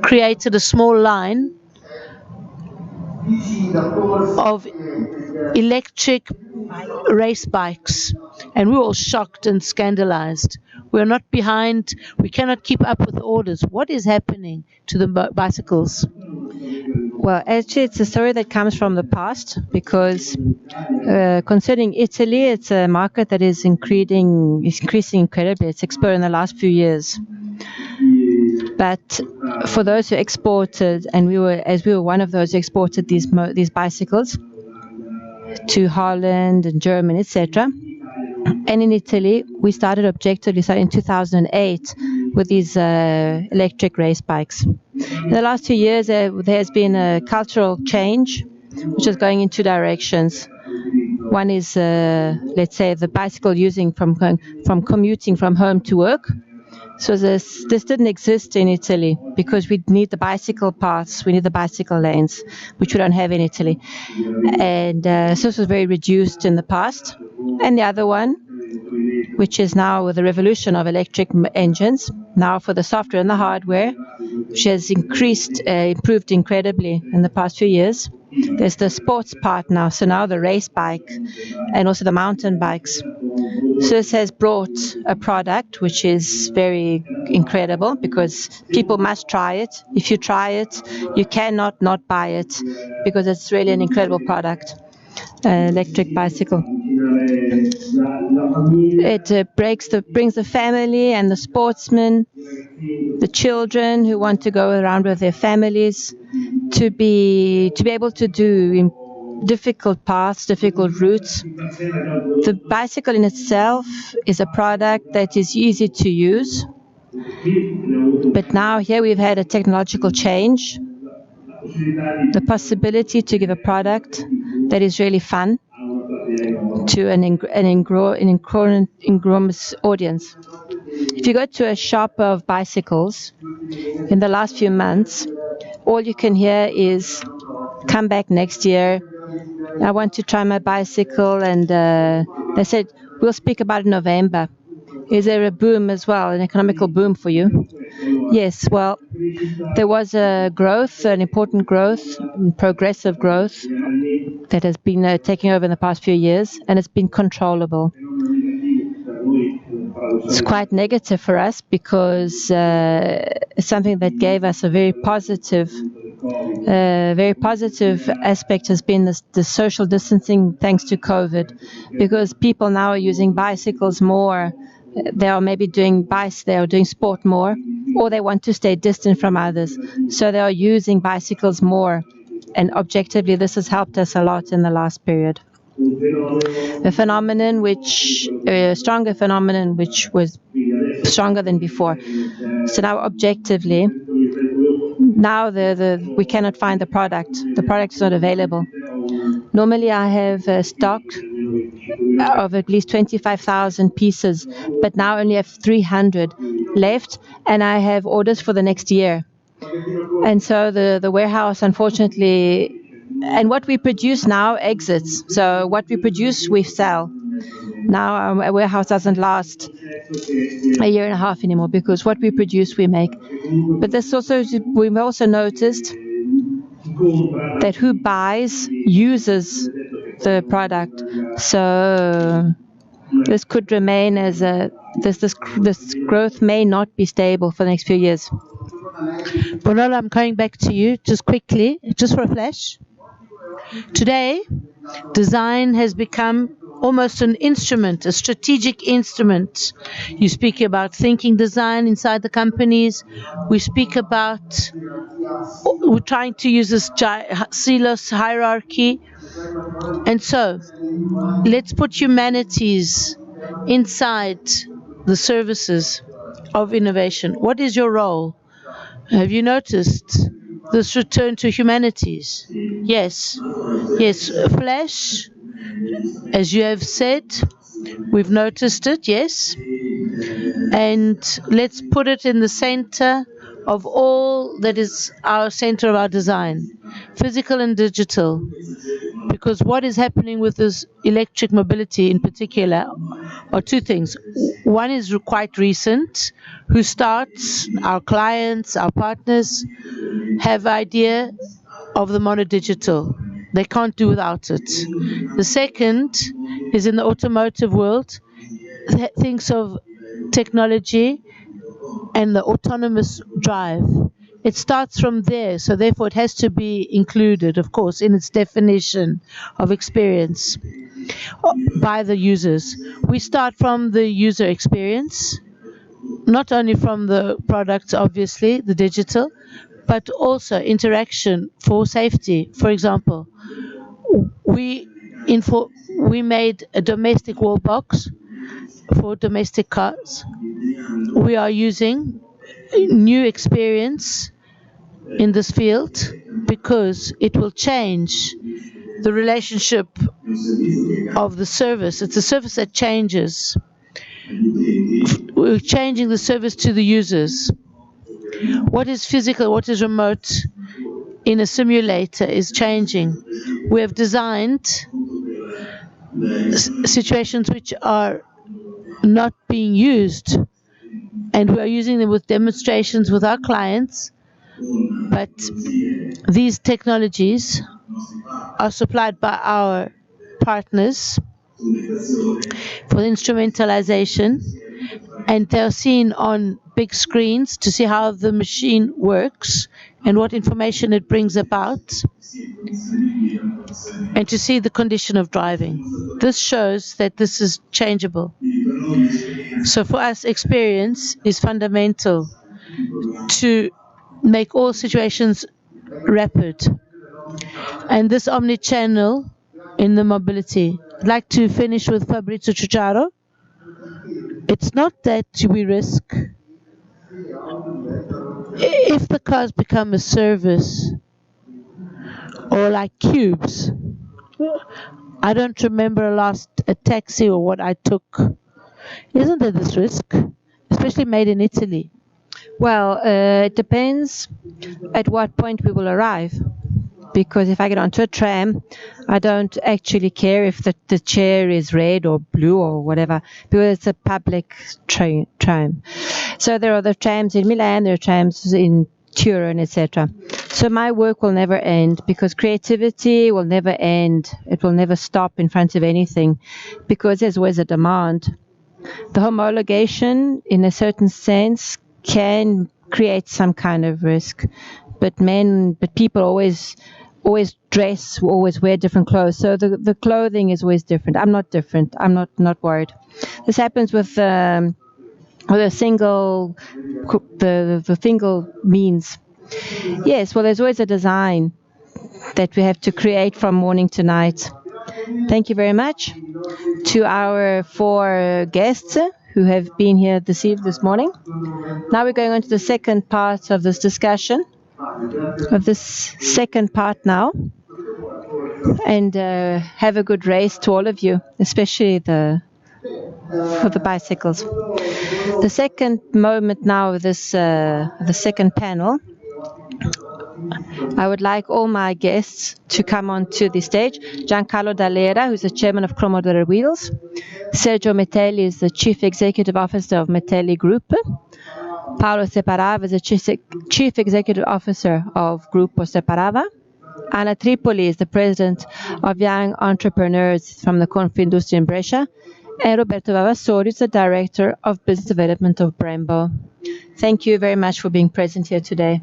[SPEAKER 6] created a small line of electric race bikes. And we were all shocked and scandalized. We're not behind, we cannot keep up with the orders. What is happening to the bicycles?
[SPEAKER 5] Well, actually, it's a story that comes from the past because concerning Italy, it's a market that is increasing incredibly. It's exploded in the last few years. But for those who exported, and we were one of those who exported these bicycles to Holland and Germany, etc. And in Italy, we started objectively in 2008 with these electric race bikes. In the last 2 years, there has been a cultural change, which is going in two directions. One is, let's say, the bicycle using from commuting from home to work. So this didn't exist in Italy because we need the bicycle paths, we need the bicycle lanes, which we don't have in Italy. And so this was very reduced in the past. And the other one, which is now with the revolution of electric engines, now for the software and the hardware, which has improved incredibly in the past few years. There's the sports part now, so now the race bike and also the mountain bikes. So this has brought a product which is very incredible because people must try it. If you try it, you cannot not buy it because it's really an incredible product, electric bicycle. It brings the family and the sportsmen, the children who want to go around with their families, to be able to do difficult paths, difficult routes. The bicycle in itself is a product that is easy to use. But now here we've had a technological change, the possibility to give a product that is really fun to an enormous audience. If you go to a shop of bicycles in the last few months, all you can hear is, come back next year, I want to try my bicycle, and they said, we'll speak about it in November. Is there a boom as well, an economical boom for you? Yes, well, there was a growth, an important growth, progressive growth that has been taking over in the past few years, and it's been controllable. It's quite negative for us because it's something that gave us a very positive aspect has been the social distancing thanks to COVID, because people now are using bicycles more. They are maybe they are doing sport more, or they want to stay distant from others. So they are using bicycles more. And objectively, this has helped us a lot in the last period. A stronger phenomenon, which was stronger than before. So now objectively, now we cannot find the product. The product is not available. Normally I have a stock of at least 25,000 pieces, but now I only have 300 left, and I have orders for the next year. And so the warehouse, unfortunately, and what we produce now exits. So what we produce, we sell. Now a warehouse doesn't last a year and a half anymore, because what we produce, we make. But this also, we've also noticed that who buys uses the product. So this could remain as this growth may not be stable for the next few years.
[SPEAKER 6] Bonolo, I'm coming back to you just quickly, just for a flash. Today, design has become almost an instrument, a strategic instrument. You speak about thinking design inside the companies. We speak about, we're trying to use this silos hierarchy. And so, let's put humanities inside the services of innovation. What is your role? Have you noticed this return to humanities? Yes. Yes, flash, as you have said, we've noticed it, yes. And let's put it in the center of all that is our center of our design, physical and digital. Because what is happening with this electric mobility in particular are two things. One is quite recent. Who starts? Our clients, our partners have idea of the monodigital. They can't do without it. The second is in the automotive world, that thinks of technology and the autonomous drive. It starts from there, so therefore it has to be included, of course, in its definition of experience by the users. We start from the user experience, not only from the products, obviously, the digital, but also interaction for safety. For example, we made a domestic wall box for domestic cars. We are using new experience in this field because it will change the relationship of the service. It's a service that changes. We're changing the service to the users. What is physical, what is remote in a simulator is changing. We have designed situations which are not being used, and we are using them with demonstrations with our clients, but these technologies are supplied by our partners for instrumentalization, and they're seen on big screens to see how the machine works and what information it brings about, and to see the condition of driving. This shows that this is changeable. So for us, experience is fundamental to make all situations rapid. And this omni-channel in the mobility. I'd like to finish with Fabrizio Ciucciaro. It's not that we risk. If the cars become a service or like cubes, I don't remember a taxi or what I took. Isn't there this risk, especially made in Italy?
[SPEAKER 5] Well, it depends at what point we will arrive. Because if I get onto a tram, I don't actually care if the chair is red or blue or whatever, because it's a public tram. So there are the trams in Milan, there are trams in Turin, etc. So my work will never end, because creativity will never end. It will never stop in front of anything, because there's always a demand. The homologation, in a certain sense, can create some kind of risk, but people always dress, always wear different clothes. So the clothing is always different. I'm not different. I'm not worried. This happens with the single means. Yes, well, there's always a design that we have to create from morning to night. Thank you very much to our 4 guests who have been here this morning. Now we're going on to the second part of this discussion, of this second part now. And have a good race to all of you, especially for the bicycles. The second moment now of this, the second panel, I would like all my guests to come onto the stage. Giancarlo Dall'Era, who's the chairman of Cromodore Wheels. Sergio Metelli is the chief executive officer of Metelli Group. Paolo Separava is the chief executive officer of Gruppo Separava. Anna Tripoli is the president of Young Entrepreneurs from the Confindustria in Brescia. And Roberto Vavassori is the director of business development of Brembo. Thank you very much for being present here today.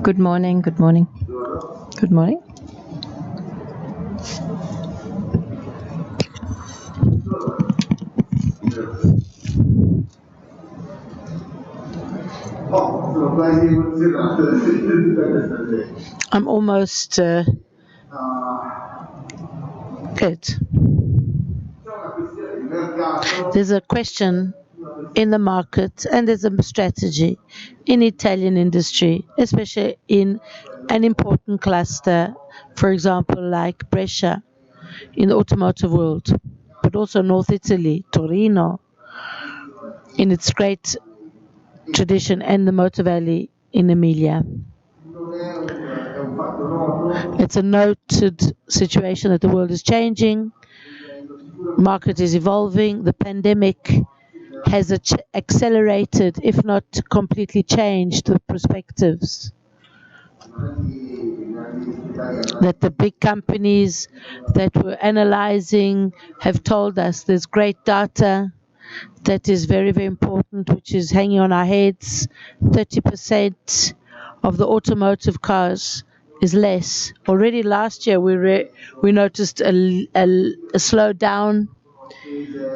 [SPEAKER 5] Good morning, good morning. Good morning.
[SPEAKER 6] I'm almost good. There's a question in the market and there's a strategy in Italian industry, especially in an important cluster, for example, like Brescia in the automotive world, but also North Italy, Torino, in its great tradition, and the Motor Valley in Emilia. It's a noted situation that the world is changing, market is evolving, the pandemic has accelerated, if not completely changed, the perspectives that the big companies that were analyzing have told us. There's great data that is very, very important, which is hanging on our heads. 30% of the automotive cars is less. Already last year we noticed a slowdown,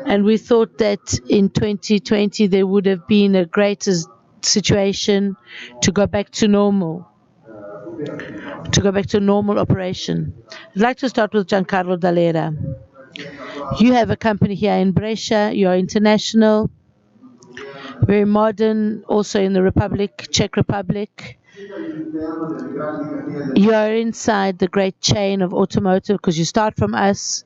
[SPEAKER 6] and we thought that in 2020 there would have been a greater situation to go back to normal. Operation. I'd like to start with Giancarlo Dall'Era. You have a company here in Brescia, you are international, very modern, also in the Czech Republic. You are inside the great chain of automotive because you start from us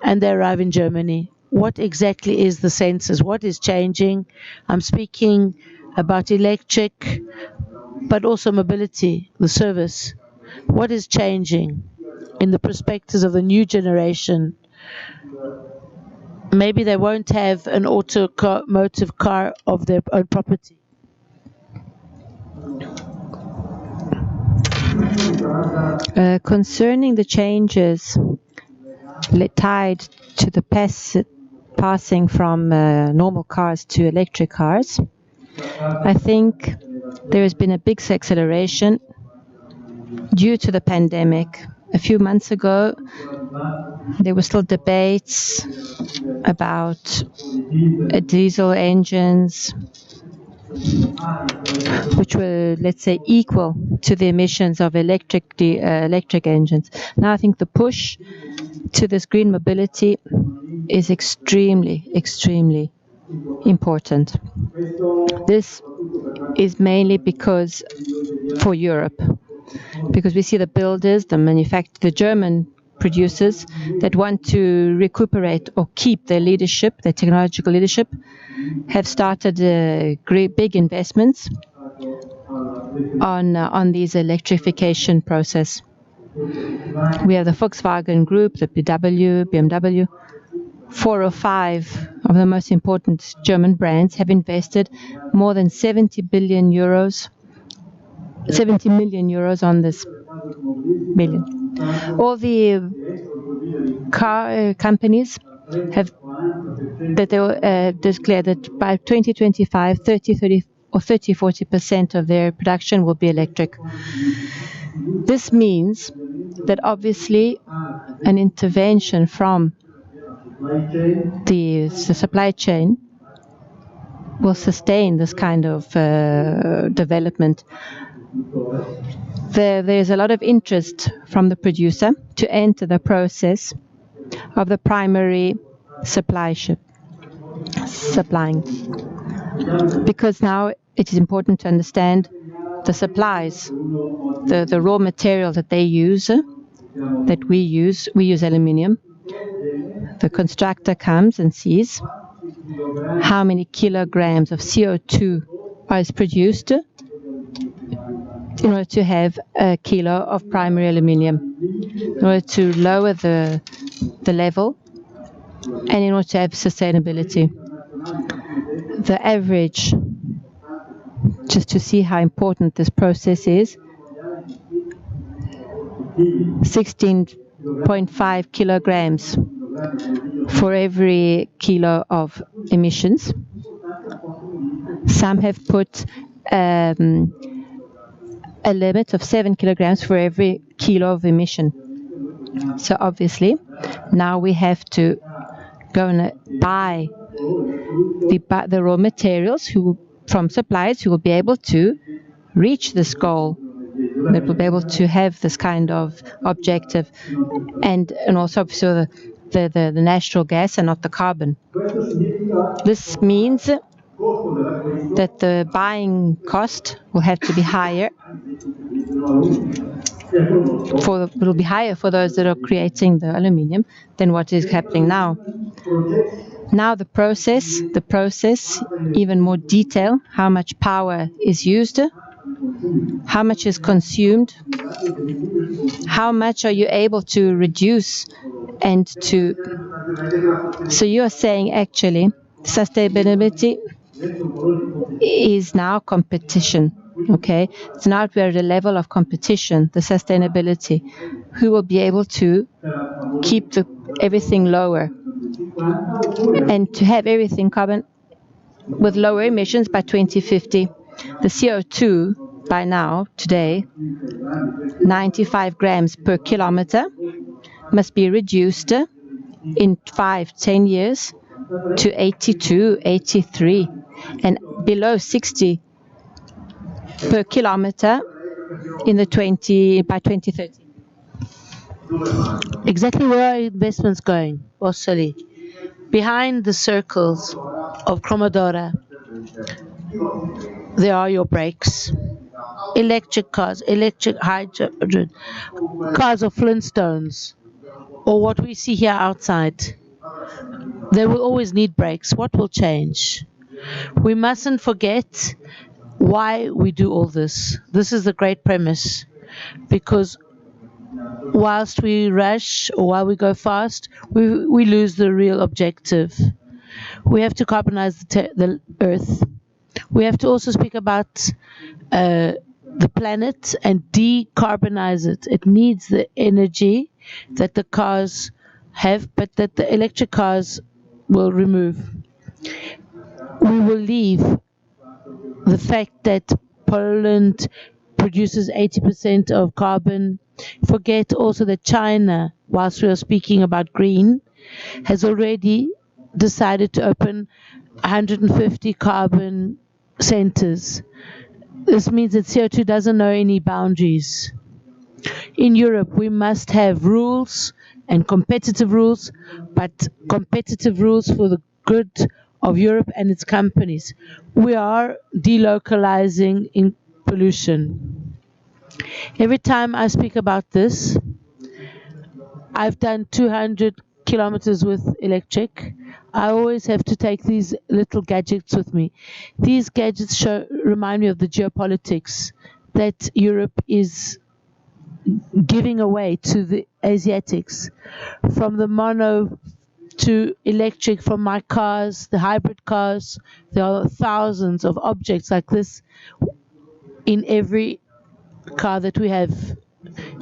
[SPEAKER 6] and they arrive in Germany. What exactly is the census? What is changing? I'm speaking about electric, but also mobility, the service. What is changing in the perspectives of the new generation? Maybe they won't have an automotive car of their own property.
[SPEAKER 5] Concerning the changes tied to the passing from normal cars to electric cars, I think there has been a big acceleration due to the pandemic. A few months ago, there were still debates about diesel engines, which were, let's say, equal to the emissions of electric engines. Now I think the push to this green mobility is extremely, extremely important. This is mainly because for Europe, because we see the builders, the German producers that want to recuperate or keep their leadership, their technological leadership, have started big investments on these electrification process. We have the Volkswagen Group, the BMW. 4 or 5 of the most important German brands have invested more than 70 million euros on this million. All the car companies have declared that by 2025, 40% of their production will be electric. This means that obviously an intervention from the supply chain will sustain this kind of development. There is a lot of interest from the producer to enter the process of the primary supply ship. supplying. Because now it is important to understand the supplies, the raw material that they use, that we use aluminium. The constructor comes and sees how many kilograms of CO2 is produced in order to have a kilo of primary aluminium, in order to lower the level, and in order to have sustainability. The average, just to see how important this process is, 16.5 kilograms for every kilo of emissions. Some have put a limit of 7 kilograms for every kilo of emission. So obviously, now we have to go and buy the raw materials from suppliers who will be able to reach this goal, that will be able to have this kind of objective, and also obviously the natural gas and not the carbon. This means that the buying cost will have to be higher. It will be higher for those that are creating the aluminium than what is happening now. Now the process, even more detail, how much power is used, how much is consumed, how much are you able to reduce and to... So you are saying actually sustainability is now competition, okay? So now we are at a level of competition, the sustainability. Who will be able to keep everything lower and to have everything carbon with lower emissions by 2050. The CO2 by now, today, 95 grams per kilometer, must be reduced in 5-10 years to 82, 83, and below 60 per kilometer by 2030.
[SPEAKER 6] Exactly where are investments going, Bossoli? Behind the circles of Cromodora, there are your brakes, electric cars, electric hydrogen, cars of Flintstones, or what we see here outside. They will always need brakes. What will change? We mustn't forget why we do all this. This is the great premise, because whilst we rush or while we go fast, we lose the real objective. We have to carbonize the earth. We have to also speak about the planet and decarbonize it. It needs the energy that the cars have, but that the electric cars will remove. We will leave the fact that Poland produces 80% of carbon. Forget also that China, whilst we are speaking about green, has already decided to open 150 carbon centers. This means that CO2 doesn't know any boundaries. In Europe, we must have rules and competitive rules, but competitive rules for the good of Europe and its companies. We are delocalizing in pollution. Every time I speak about this, I've done 200 kilometers with electric. I always have to take these little gadgets with me. These gadgets remind me of the geopolitics that Europe is giving away to the Asiatics. From the mono to electric, from my cars, the hybrid cars, there are thousands of objects like this in every car that we have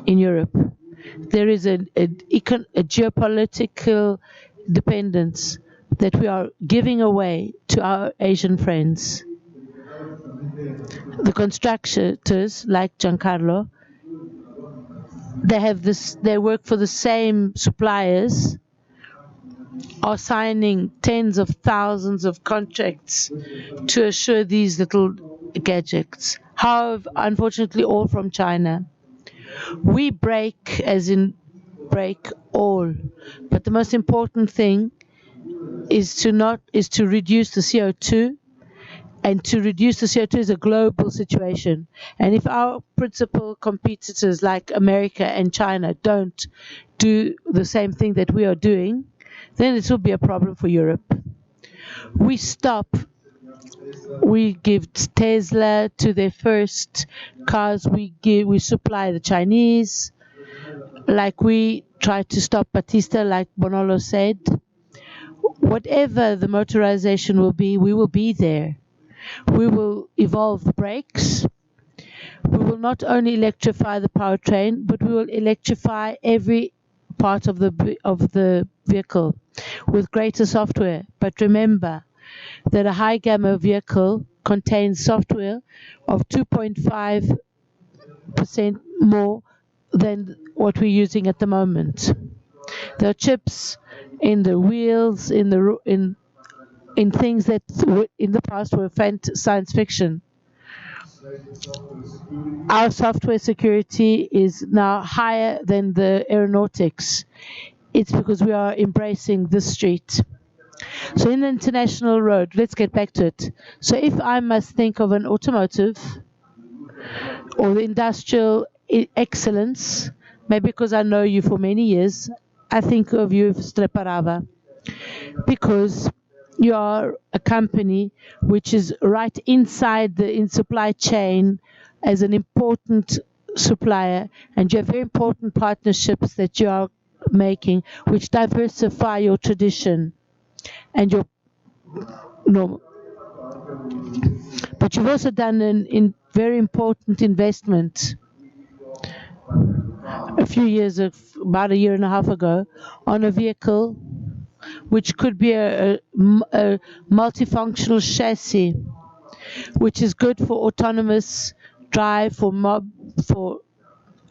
[SPEAKER 6] in Europe. There is a geopolitical dependence that we are giving away to our Asian friends. The constructors, like Giancarlo, they work for the same suppliers, are signing tens of thousands of contracts to assure these little gadgets. However, unfortunately, all from China. We break, as in break all. But the most important thing is to reduce the CO2, and to reduce the CO2 is a global situation. And if our principal competitors like America and China don't do the same thing that we are doing, then it will be a problem for Europe. We give Tesla to their first cars. We supply the Chinese, like we try to stop Batista, like Bonolo said. Whatever the motorization will be, we will be there. We will evolve the brakes. We will not only electrify the powertrain, but we will electrify every part of the vehicle with greater software. But remember that a high gamma vehicle contains software of 2.5% more than what we're using at the moment. There are chips in the wheels, in things that in the past were science fiction. Our software security is now higher than the aeronautics. It's because we are embracing this street. So in the international road, let's get back to it. So if I must think of an automotive or the industrial excellence, maybe because I know you for many years, I think of you as Streparava, because you are a company which is right inside the supply chain as an important supplier, and you have very important partnerships that you are making, which diversify your tradition and your normal. But you've also done a very important investment about a year and a half ago, on a vehicle which could be a multifunctional chassis, which is good for autonomous drive, for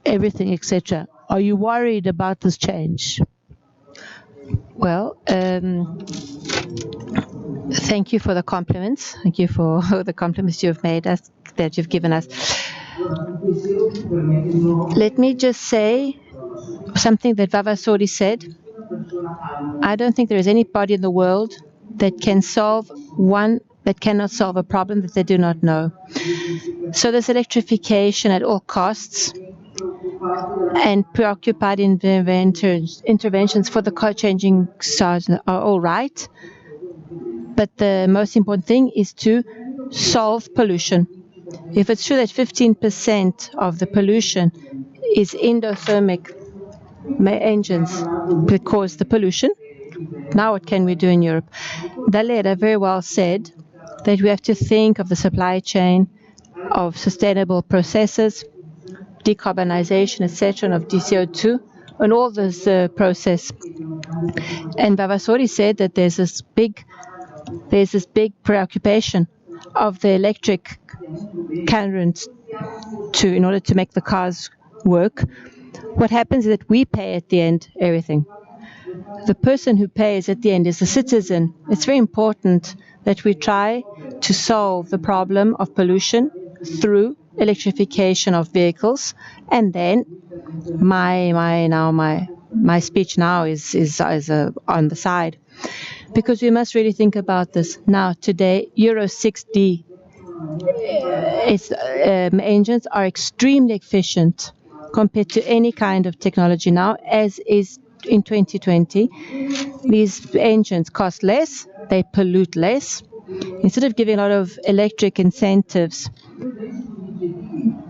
[SPEAKER 6] everything, etc. Are you worried about this change?
[SPEAKER 5] Well, thank you for the compliments. Thank you for the compliments you've made us, that you've given us. Let me just say something that Vavasori said. I don't think there is anybody in the world that cannot solve a problem that they do not know. So this electrification at all costs and preoccupied interventions for the car-changing stars are all right. But the most important thing is to solve pollution. If it's true that 15% of the pollution is endothermic engines that cause the pollution, now what can we do in Europe? Dalera very well said that we have to think of the supply chain of sustainable processes, decarbonization, etc., and of DCO2, and all this process. And Vavasori said that there's this big preoccupation of the electric current in order to make the cars work. What happens is that we pay at the end everything. The person who pays at the end is the citizen. It's very important that we try to solve the problem of pollution through electrification of vehicles. And then my speech now is on the side, because we must really think about this. Now today, Euro 6D engines are extremely efficient compared to any kind of technology now, as is in 2020. These engines cost less, they pollute less. Instead of giving a lot of electric incentives,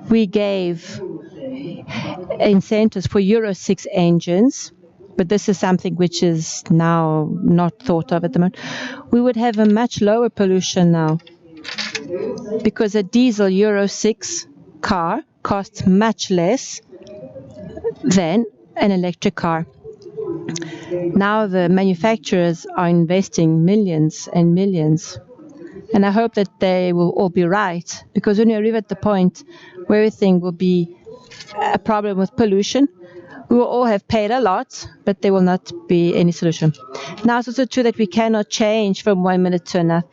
[SPEAKER 5] we gave incentives for Euro 6 engines, but this is something which is now not thought of at the moment. We would have a much lower pollution now, because a diesel Euro 6 car costs much less than an electric car. Now the manufacturers are investing millions and millions, and I hope that they will all be right, because when you arrive at the point where everything will be a problem with pollution, we will all have paid a lot, but there will not be any solution. Now it's also true that we cannot change from 1 minute to another.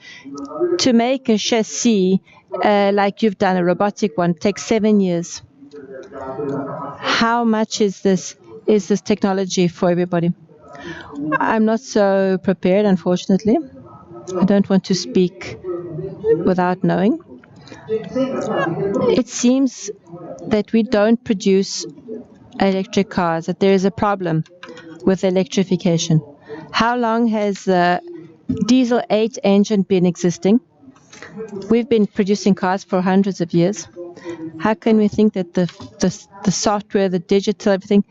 [SPEAKER 5] To make a chassis like you've done, a robotic one, takes 7 years. How much is this technology for everybody? I'm not so prepared, unfortunately. I don't want to speak without knowing. It seems that we don't produce electric cars, that there is a problem with electrification. How long has the diesel 8 engine been existing? We've been producing cars for hundreds of years. How can we think that the software, the digital, everything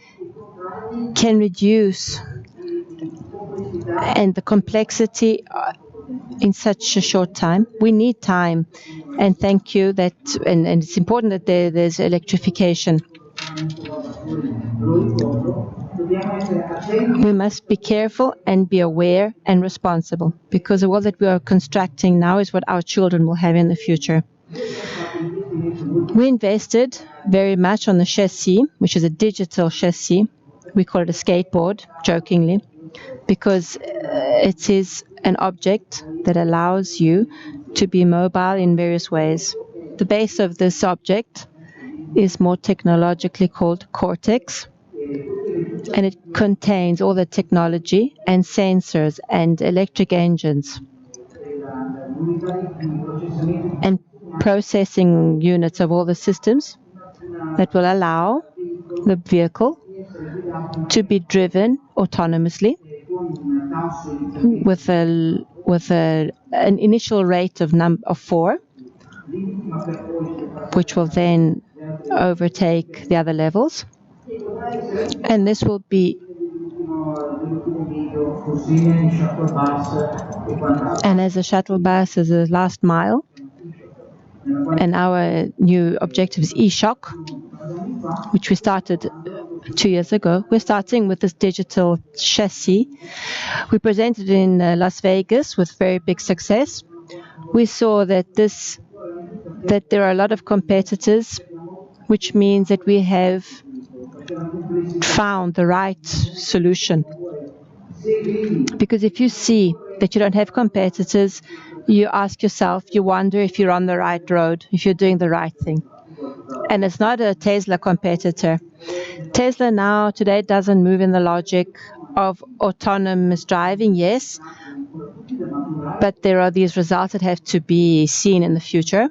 [SPEAKER 5] can reduce and the complexity in such a short time? We need time, and thank you that, and it's important that there's electrification. We must be careful and be aware and responsible, because the world that we are constructing now is what our children will have in the future. We invested very much on the chassis, which is a digital chassis. We call it a skateboard, jokingly, because it is an object that allows you to be mobile in various ways. The base of this object is more technologically called Cortex, and it contains all the technology and sensors and electric engines and processing units of all the systems that will allow the vehicle to be driven autonomously with an initial rate of 4, which will then overtake the other levels. And this will be, and as a shuttle bus is the last mile, and our new objective is eShock, which we started 2 years ago. We're starting with this digital chassis. We presented it in Las Vegas with very big success. We saw that there are a lot of competitors, which means that we have found the right solution. Because if you see that you don't have competitors, you ask yourself, you wonder if you're on the right road, if you're doing the right thing. And it's not a Tesla competitor. Tesla now, today, doesn't move in the logic of autonomous driving, yes, but there are these results that have to be seen in the future.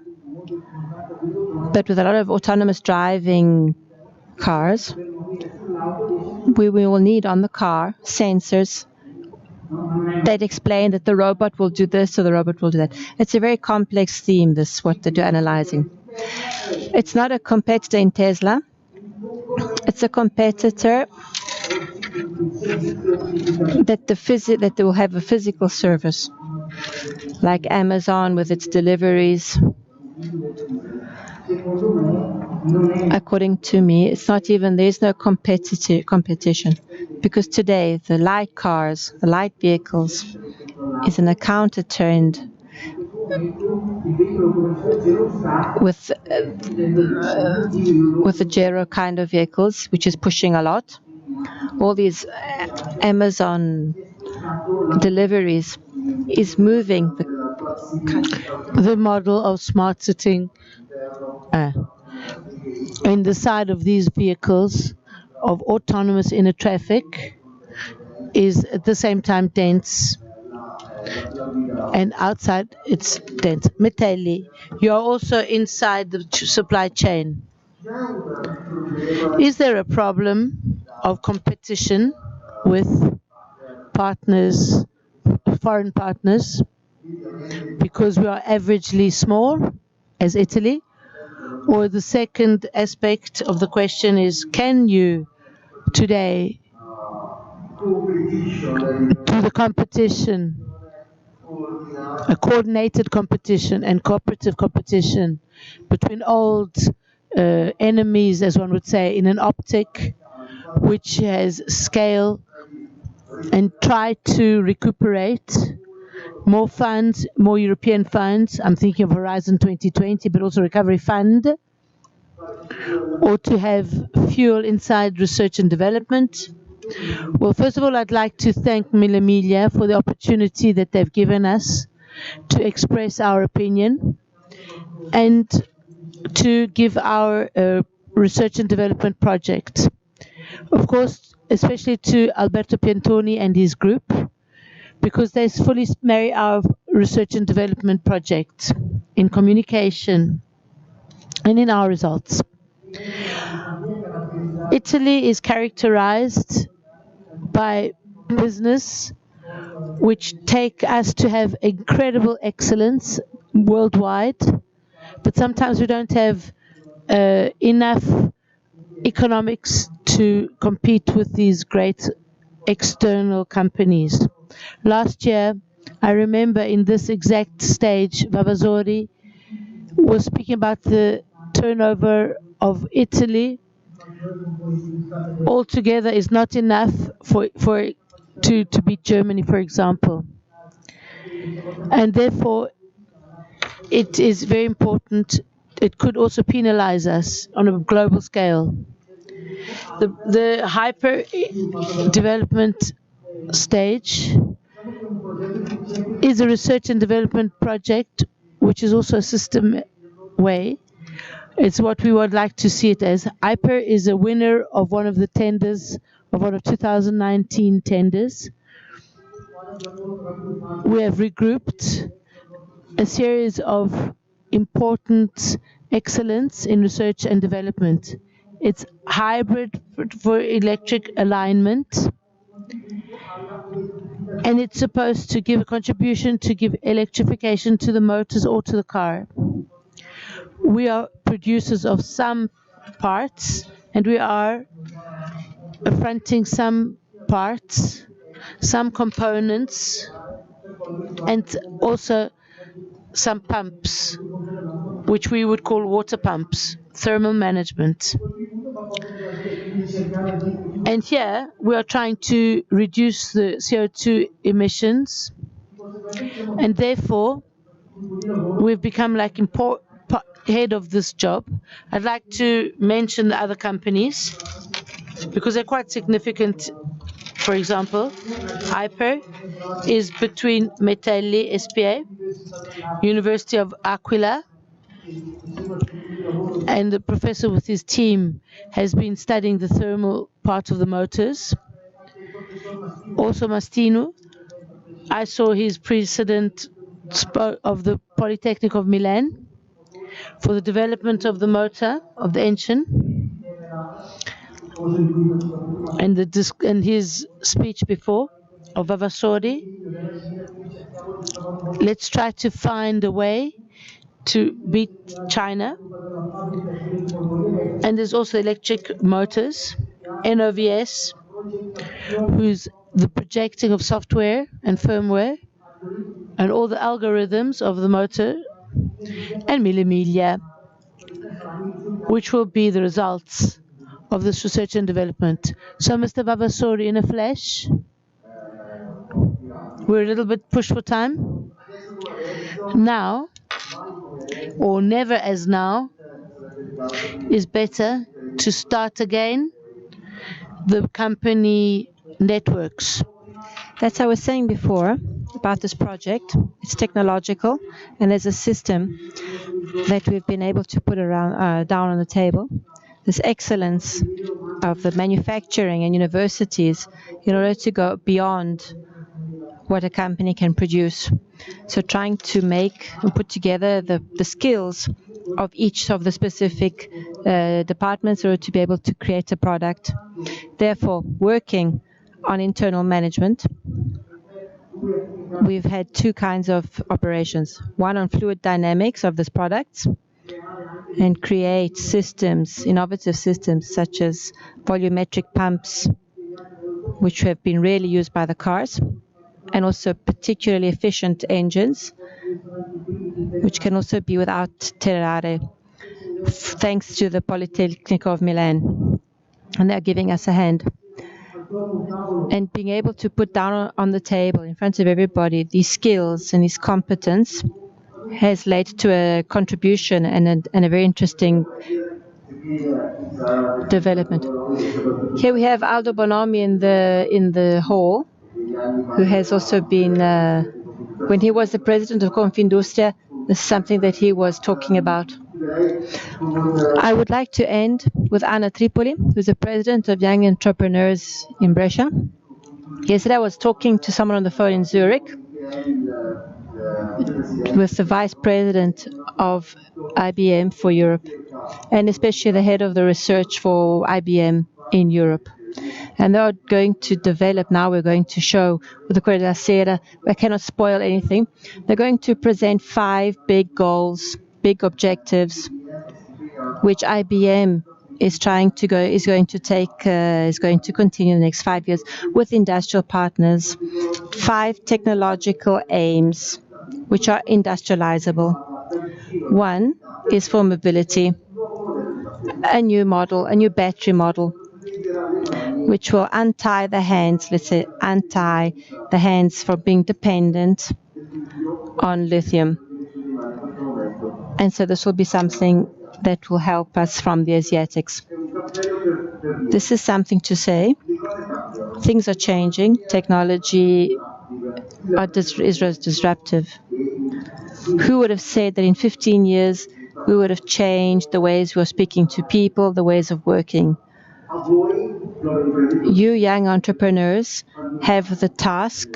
[SPEAKER 5] But with a lot of autonomous driving cars, we will need on the car sensors that explain that the robot will do this or the robot will do that. It's a very complex theme, this, what they're analyzing. It's not a competitor in Tesla. It's a competitor that they will have a physical service, like Amazon with its deliveries. According to me, it's not even, there's no competition, because today the light cars, the light vehicles, is in a counter trend with the Gero kind of vehicles, which is pushing a lot. All these Amazon deliveries is moving
[SPEAKER 6] the model of smart sitting in the side of these vehicles of autonomous inner traffic is at the same time dense, and outside it's dense. Meteli, you are also inside the supply chain. Is there a problem of competition with partners, foreign partners, because we are averagely small as Italy? Or the second aspect of the question is, can you today do the competition, a coordinated competition and cooperative competition between old enemies, as one would say, in an optic which has scale, and try to recuperate more funds, more European funds? I'm thinking of Horizon 2020, but also Recovery Fund, or to have fuel inside research and development. Well, first of all, I'd like to thank Miglia for the opportunity that they've given us to express our opinion and to give our research and development project. Of course, especially to Alberto Piantoni and his group, because they fully marry our research and development project in communication and in our results. Italy is characterized by business which take us to have incredible excellence worldwide, but sometimes we don't have enough economics to compete with these great external companies. Last year, I remember in this exact stage, Vavasori was speaking about the turnover of Italy altogether is not enough to beat Germany, for example. And therefore, it is very important. It could also penalize us on a global scale. The hyper development stage is a research and development project, which is also a system way. It's what we would like to see it as. Hyper is a winner of one of the tenders, of one of 2019 tenders. We have regrouped a series of important excellence in research and development. It's hybrid for electric alignment, and it's supposed to give a contribution to give electrification to the motors or to the car. We are producers of some parts, and we are fronting some parts, some components, and also some pumps, which we would call water pumps, thermal management. And here we are trying to reduce the CO2 emissions, and therefore we've become like head of this job. I'd like to mention the other companies because they're quite significant. For example, Hyper is between Metelli SPA, University of Aquila, and the professor with his team has been studying the thermal part of the motors. Also Mastino, I saw his president of the Polytechnic of Milan for the development of the motor, of the engine, and his speech before of Vavasori. Let's try to find a way to beat China. And there's also electric motors, NOVS, who's the projecting of software and firmware and all the algorithms of the motor, and Miglia, which will be the results of this research and development. So, Mr. Vavasori, in a flash, we're a little bit pushed for time. Now, or never as now, is better to start again the company networks.
[SPEAKER 5] That's what I was saying before about this project. It's technological, and there's a system that we've been able to put down on the table. This excellence of the manufacturing and universities in order to go beyond what a company can produce. So trying to make and put together the skills of each of the specific departments in order to be able to create a product. Therefore, working on internal management, we've had two kinds of operations. One on fluid dynamics of this product, and create systems, innovative systems such as volumetric pumps, which have been really used by the cars, and also particularly efficient engines, which can also be without terrare, thanks to the Polytechnic of Milan. And they're giving us a hand. And being able to put down on the table in front of everybody these skills and this competence has led to a contribution and a very interesting development. Here we have Aldo Bonomi in the hall, who has also been, when he was the president of Confindustria, this is something that he was talking about. I would like to end with Anna Tripoli, who's the president of Young Entrepreneurs in Brescia. Yesterday I was talking to someone on the phone in Zurich with the vice president of IBM for Europe, and especially the head of the research for IBM in Europe. And they're going to develop, now we're going to show with the Corriere della Sera, I cannot spoil anything. They're going to present 5 big goals, big objectives, which IBM is going to continue in the next 5 years with industrial partners. 5 technological aims, which are industrializable. One is for mobility, a new model, a new battery model, which will untie the hands from being dependent on lithium. And so this will be something that will help us from the Asiatics. This is something to say. Things are changing. Technology is disruptive. Who would have said that in 15 years we would have changed the ways we are speaking to people, the ways of working? You young entrepreneurs have the task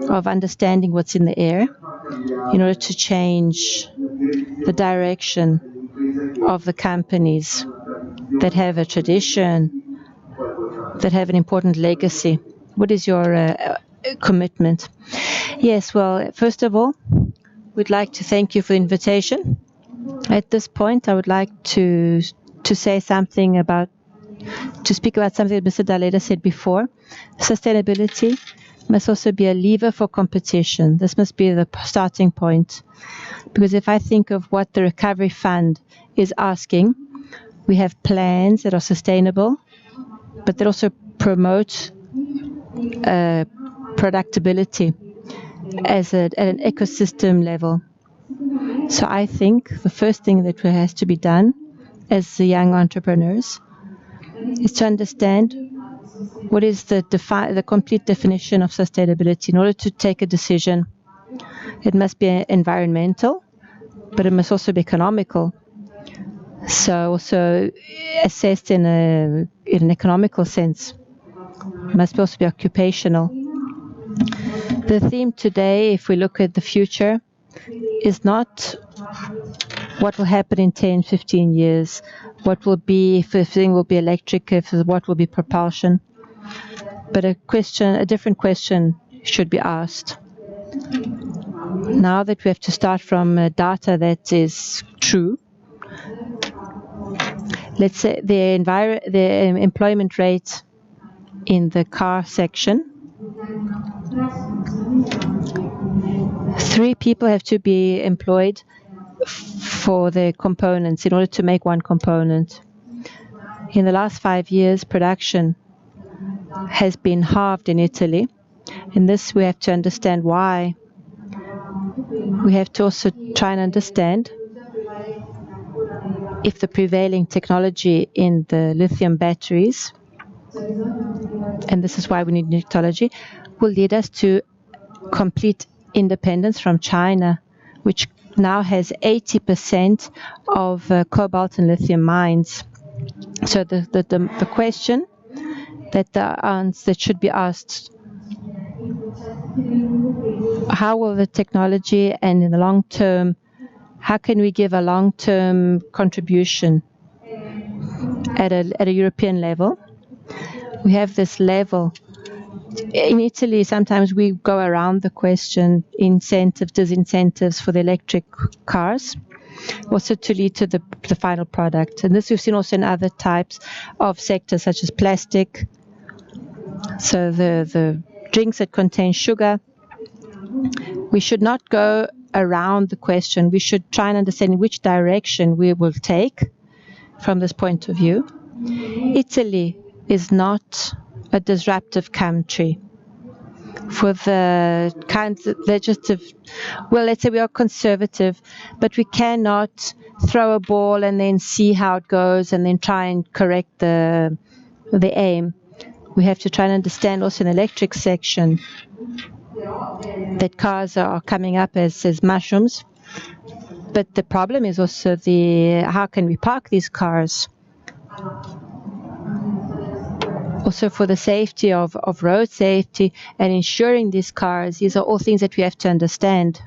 [SPEAKER 5] of understanding what's in the air in order to change the direction of the companies that have a tradition, that have an important legacy. What is your commitment? Yes, well, first of all, we'd like to thank you for the invitation. At this point, I would like to say something to speak about something that Mr. Daleda said before. Sustainability must also be a lever for competition. This must be the starting point. Because if I think of what the Recovery Fund is asking, we have plans that are sustainable, but that also promote productability at an ecosystem level. So I think the first thing that has to be done as the young entrepreneurs is to understand what is the complete definition of sustainability. In order to take a decision, it must be environmental, but it must also be economical. So also assessed in an economical sense. It must also be occupational. The theme today, if we look at the future, is not what will happen in 10, 15 years, what will be, if everything will be electric, what will be propulsion. But a different question should be asked. Now that we have to start from data that is true, let's say the employment rate in the car section, 3 people have to be employed for the components in order to make one component. In the last 5 years, production has been halved in Italy. In this, we have to understand why. We have to also try and understand if the prevailing technology in the lithium batteries, and this is why we need new technology, will lead us to complete independence from China, which now has 80% of cobalt and lithium mines. So the question that should be asked, how will the technology, and in the long term, how can we give a long-term contribution at a European level? We have this level. In Italy, sometimes we go around the question, disincentives for the electric cars, also to lead to the final product. And this we've seen also in other types of sectors, such as plastic. So the drinks that contain sugar. We should not go around the question. We should try and understand in which direction we will take from this point of view. Italy is not a disruptive country. For the kinds of legislative, well, let's say we are conservative, but we cannot throw a ball and then see how it goes and then try and correct the aim. We have to try and understand also in the electric section that cars are coming up as mushrooms, But the problem is also how can we park these cars? Also for the safety of road safety and insuring these cars, these are all things that we have to understand.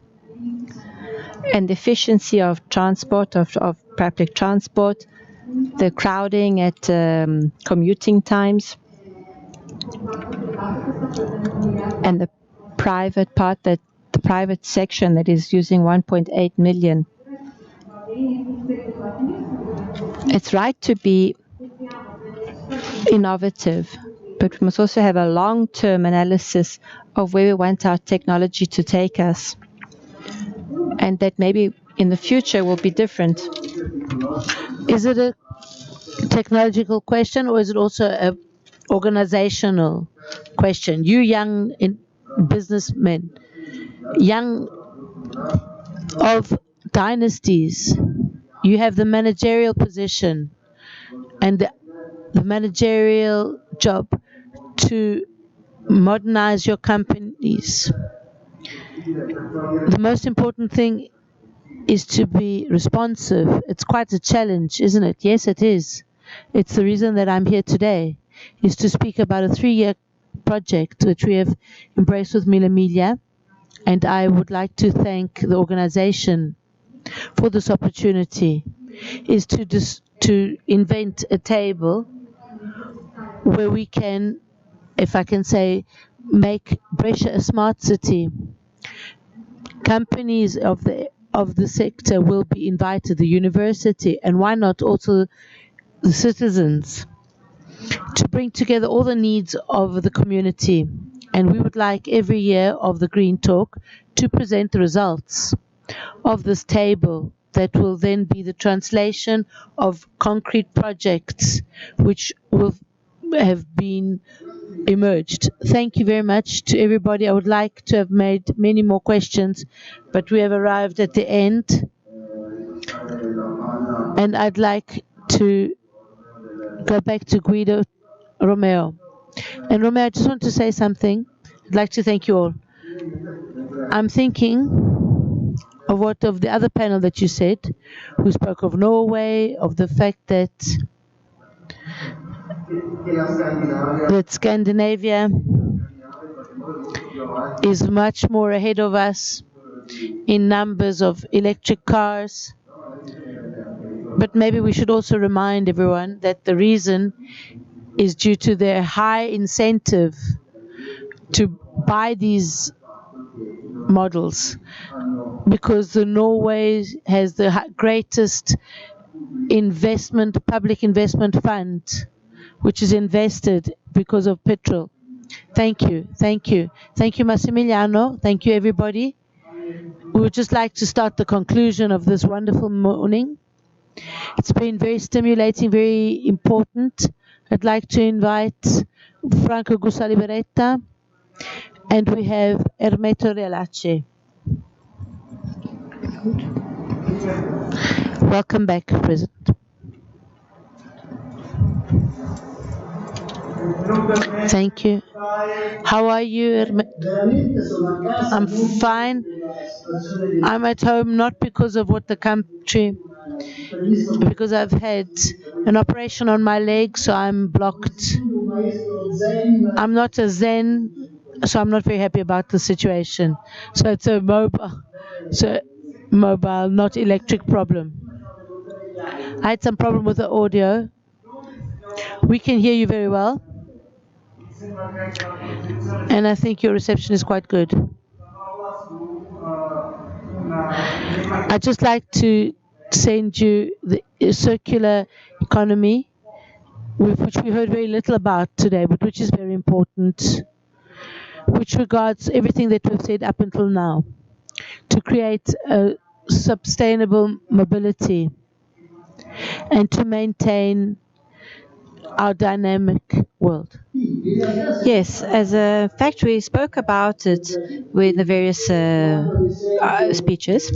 [SPEAKER 5] And the efficiency of transport, of public transport, the crowding at commuting times, and the private part, the private section that is using 1.8 million. It's right to be innovative, but we must also have a long-term analysis of where we want our technology to take us, and that maybe in the future will be different.
[SPEAKER 6] Is it a technological question, or is it also an organizational question? You young businessmen, young of dynasties, you have the managerial position and the managerial job to modernize your companies. The most important thing is to be responsive. It's quite a challenge, isn't it? Yes, it is. It's the reason that I'm here today, is to speak about a 3-year project which we have embraced with Miglia, and I would like to thank the organization for this opportunity, is to invent a table where we can, if I can say, make Brescia a smart city. Companies of the sector will be invited, the university, and why not also the citizens, to bring together all the needs of the community. And we would like every year of the Green Talk to present the results of this table that will then be the translation of concrete projects which will have been emerged. Thank you very much to everybody. I would like to have made many more questions, but we have arrived at the end, and I'd like to go back to Guido Romeo. And Romeo, I just want to say something. I'd like to thank you all. I'm thinking of the other panel that you said, who spoke of Norway, of the fact that Scandinavia is much more ahead of us in numbers of electric cars. But maybe we should also remind everyone that the reason is due to their high incentive to buy these models, because Norway has the greatest public investment fund, which is invested because of petrol. Thank you, Massimiliano. Thank you, everybody. We would just like to start the conclusion of this wonderful morning. It's been very stimulating, very important. I'd like to invite Franco Gusali-Beretta, and we have Ermeto Realace. Welcome back, President. Thank you. How are you, I'm fine. I'm at home not because of what the country, because I've had an operation on my leg, so I'm blocked. I'm not a Zen, so I'm not very happy about the situation. So it's a mobile, not electric problem. I had some problem with the audio. We can hear you very well, and I think your reception is quite good. I'd just like to send you the circular economy, which we heard very little about today, but which is very important, which regards everything that we've said up until now, to create a sustainable mobility and to maintain our dynamic world.
[SPEAKER 5] Yes, as a fact, we spoke about it with the various speeches,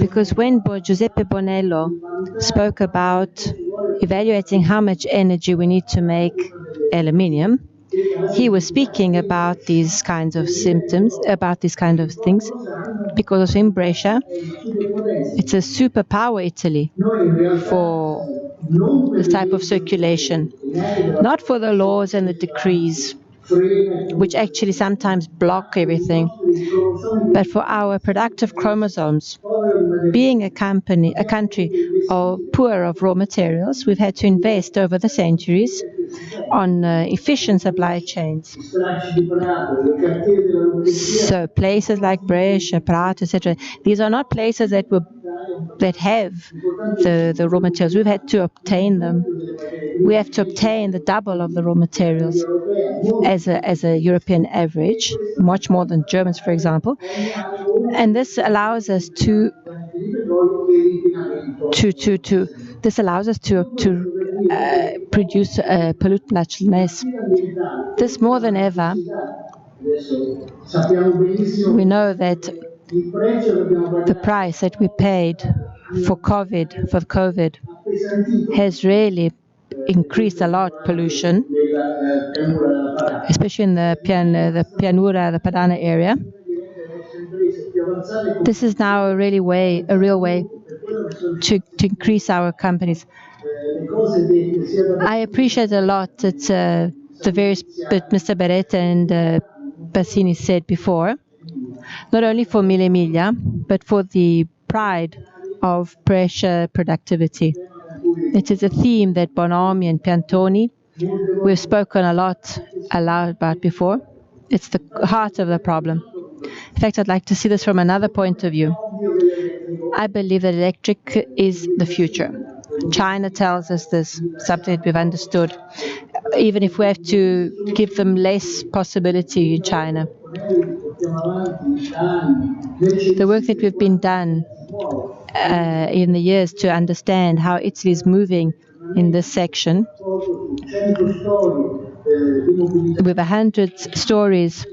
[SPEAKER 5] because when Giuseppe Bonello spoke about evaluating how much energy we need to make aluminium, he was speaking about these kinds of symptoms, about these kind of things, because also in Brescia, it's a superpower, Italy, for this type of circulation. Not for the laws and the decrees, which actually sometimes block everything, but for our productive chromosomes. Being a country poor of raw materials, we've had to invest over the centuries on efficient supply chains. So places like Brescia, Prato, etc., these are not places that have the raw materials. We've had to obtain them. We have to obtain the double of the raw materials as a European average, much more than Germans, for example. And this allows us to produce pollute much less. This more than ever, we know that the price that we paid for COVID has really increased a lot pollution, especially in the Pianura, the Padana area. This is now a real way to increase our companies. I appreciate a lot that that Mr. Beretta and Bassini said before, not only for Miglia, but for the pride of Brescia productivity. It is a theme that Bonomi and Piantoni, we've spoken a lot aloud about before. It's the heart of the problem. In fact, I'd like to see this from another point of view. I believe that electric is the future. China tells us this, something that we've understood, even if we have to give them less possibility in China. The work that we've been done in the years to understand how Italy is moving in this section, with 100 stories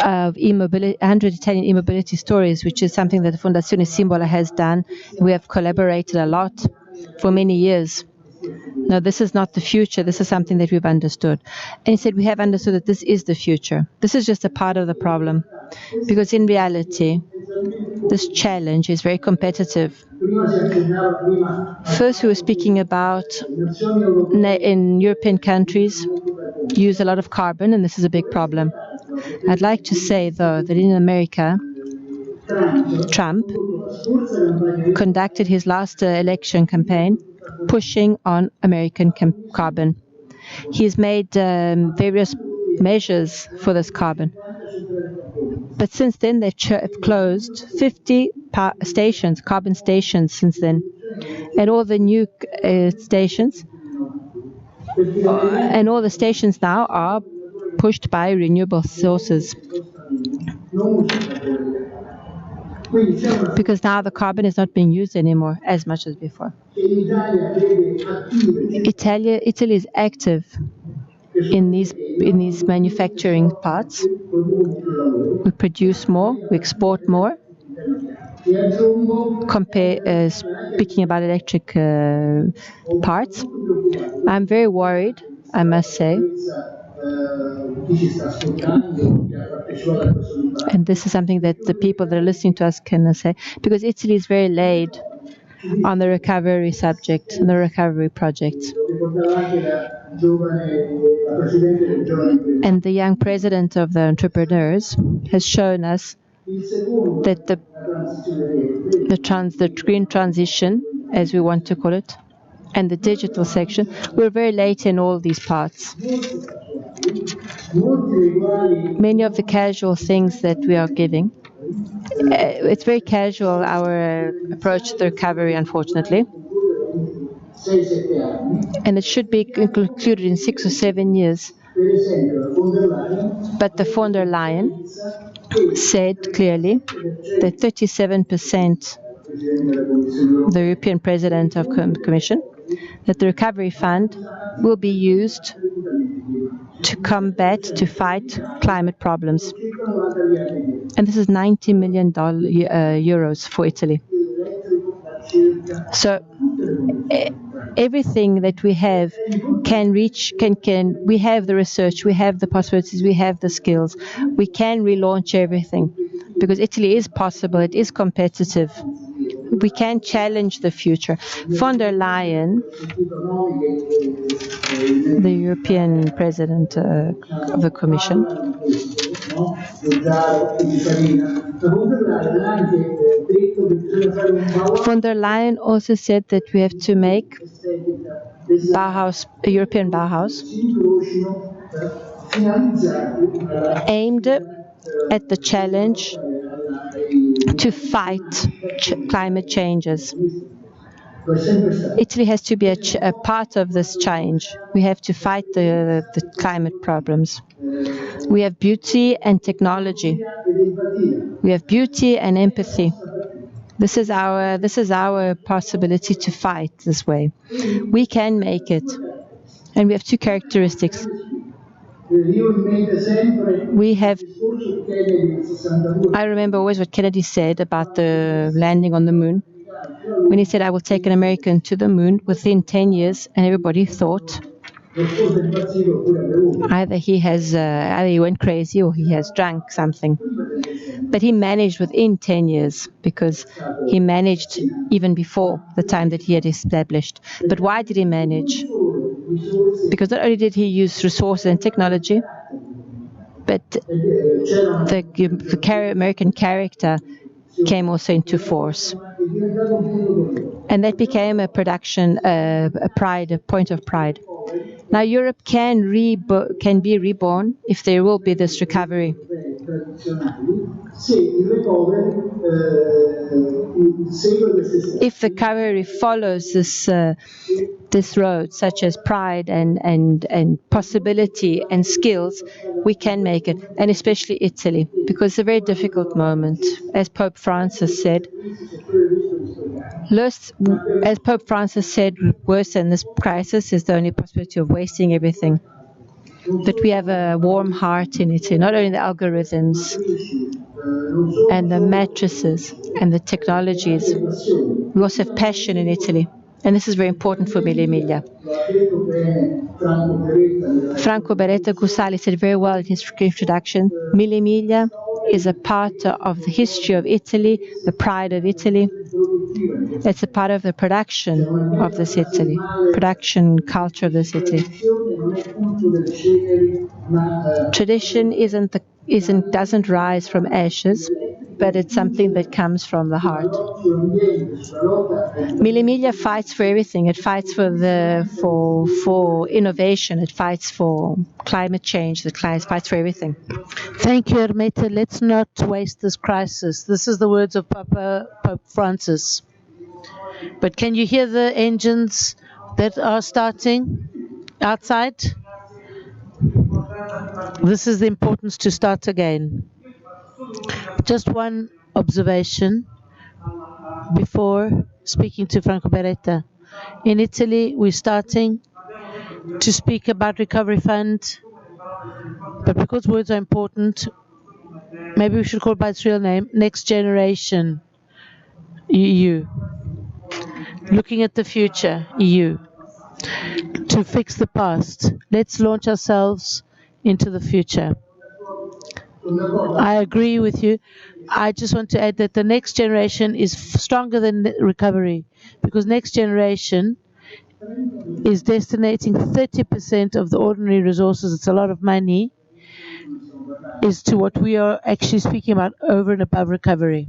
[SPEAKER 5] of e-mobility, 100 Italian e-mobility stories, which is something that the Fondazione Simbola has done. We have collaborated a lot for many years. No, this is not the future. This is something that we've understood. And he said we have understood that this is the future. This is just a part of the problem. Because in reality, this challenge is very competitive. First, we were speaking about in European countries use a lot of carbon, and this is a big problem. I'd like to say, though, that in America, Trump conducted his last election campaign pushing on American carbon. He's made various measures for this carbon. But since then, they've closed 50 carbon stations since then. And all the new stations, and all the stations now are pushed by renewable sources. Because now the carbon is not being used anymore as much as before. Italy is active in these manufacturing parts. We produce more, we export more. Speaking about electric parts, I'm very worried, I must say. And this is something that the people that are listening to us can say, because Italy is very late on the recovery subject, and the recovery projects. And the young president of the entrepreneurs has shown us that the green transition, as we want to call it, and the digital section, we're very late in all these parts. Many of the casual things that we are giving, it's very casual, our approach to the recovery, unfortunately. And it should be concluded in 6 or 7 years. But the von der Leyen said clearly that 37%, the European President of the Commission, that the recovery fund will be used to fight climate problems. And this is 90 million euros for Italy. So everything that we have we have the research, we have the possibilities, we have the skills. We can relaunch everything. because Italy is possible, it is competitive. We can challenge the future. Von der Leyen, the European President of the Commission, von der Leyen also said that we have to make Bauhaus, a European Bauhaus, aimed at the challenge to fight climate changes. Italy has to be a part of this change. We have to fight the climate problems. We have beauty and technology. We have beauty and empathy. This is our possibility to fight this way. We can make it. And we have two characteristics. We have, I remember always what Kennedy said about the landing on the moon. When he said, I will take an American to the moon within 10 years, and everybody thought either he went crazy or he has drunk something. But he managed within 10 years, because he managed even before the time that he had established. But why did he manage? Because not only did he use resources and technology, but the American character came also into force. And that became a production, a point of pride. Now Europe can be reborn if there will be this recovery. If the recovery follows this road, such as pride and possibility and skills, we can make it, and especially Italy, because it's a very difficult moment. As Pope Francis said, worse than this crisis is the only possibility of wasting everything. But we have a warm heart in Italy, not only the algorithms and the mattresses and the technologies. We also have passion in Italy. And this is very important for Miglia. Franco Beretta Gusali said very well in his introduction, Miglia is a part of the history of Italy, the pride of Italy. It's a part of the production of this Italy, production culture of this Italy. Tradition doesn't rise from ashes, but it's something that comes from the heart. Miglia fights for everything. It fights for innovation. It fights for climate change. It fights for everything.
[SPEAKER 6] Thank you, Ermeta. Let's not waste this crisis. This is the words of Pope Francis. But can you hear the engines that are starting outside? This is the importance to start again. Just one observation before speaking to Franco Beretta. In Italy, we're starting to speak about recovery fund, but because words are important, maybe we should call it by its real name, Next Generation EU. Looking at the future, EU. To fix the past. Let's launch ourselves into the future. I agree with you. I just want to add that the next generation is stronger than recovery, because next generation is destinating 30% of the ordinary resources, it's a lot of money, is to what we are actually speaking about over and above recovery.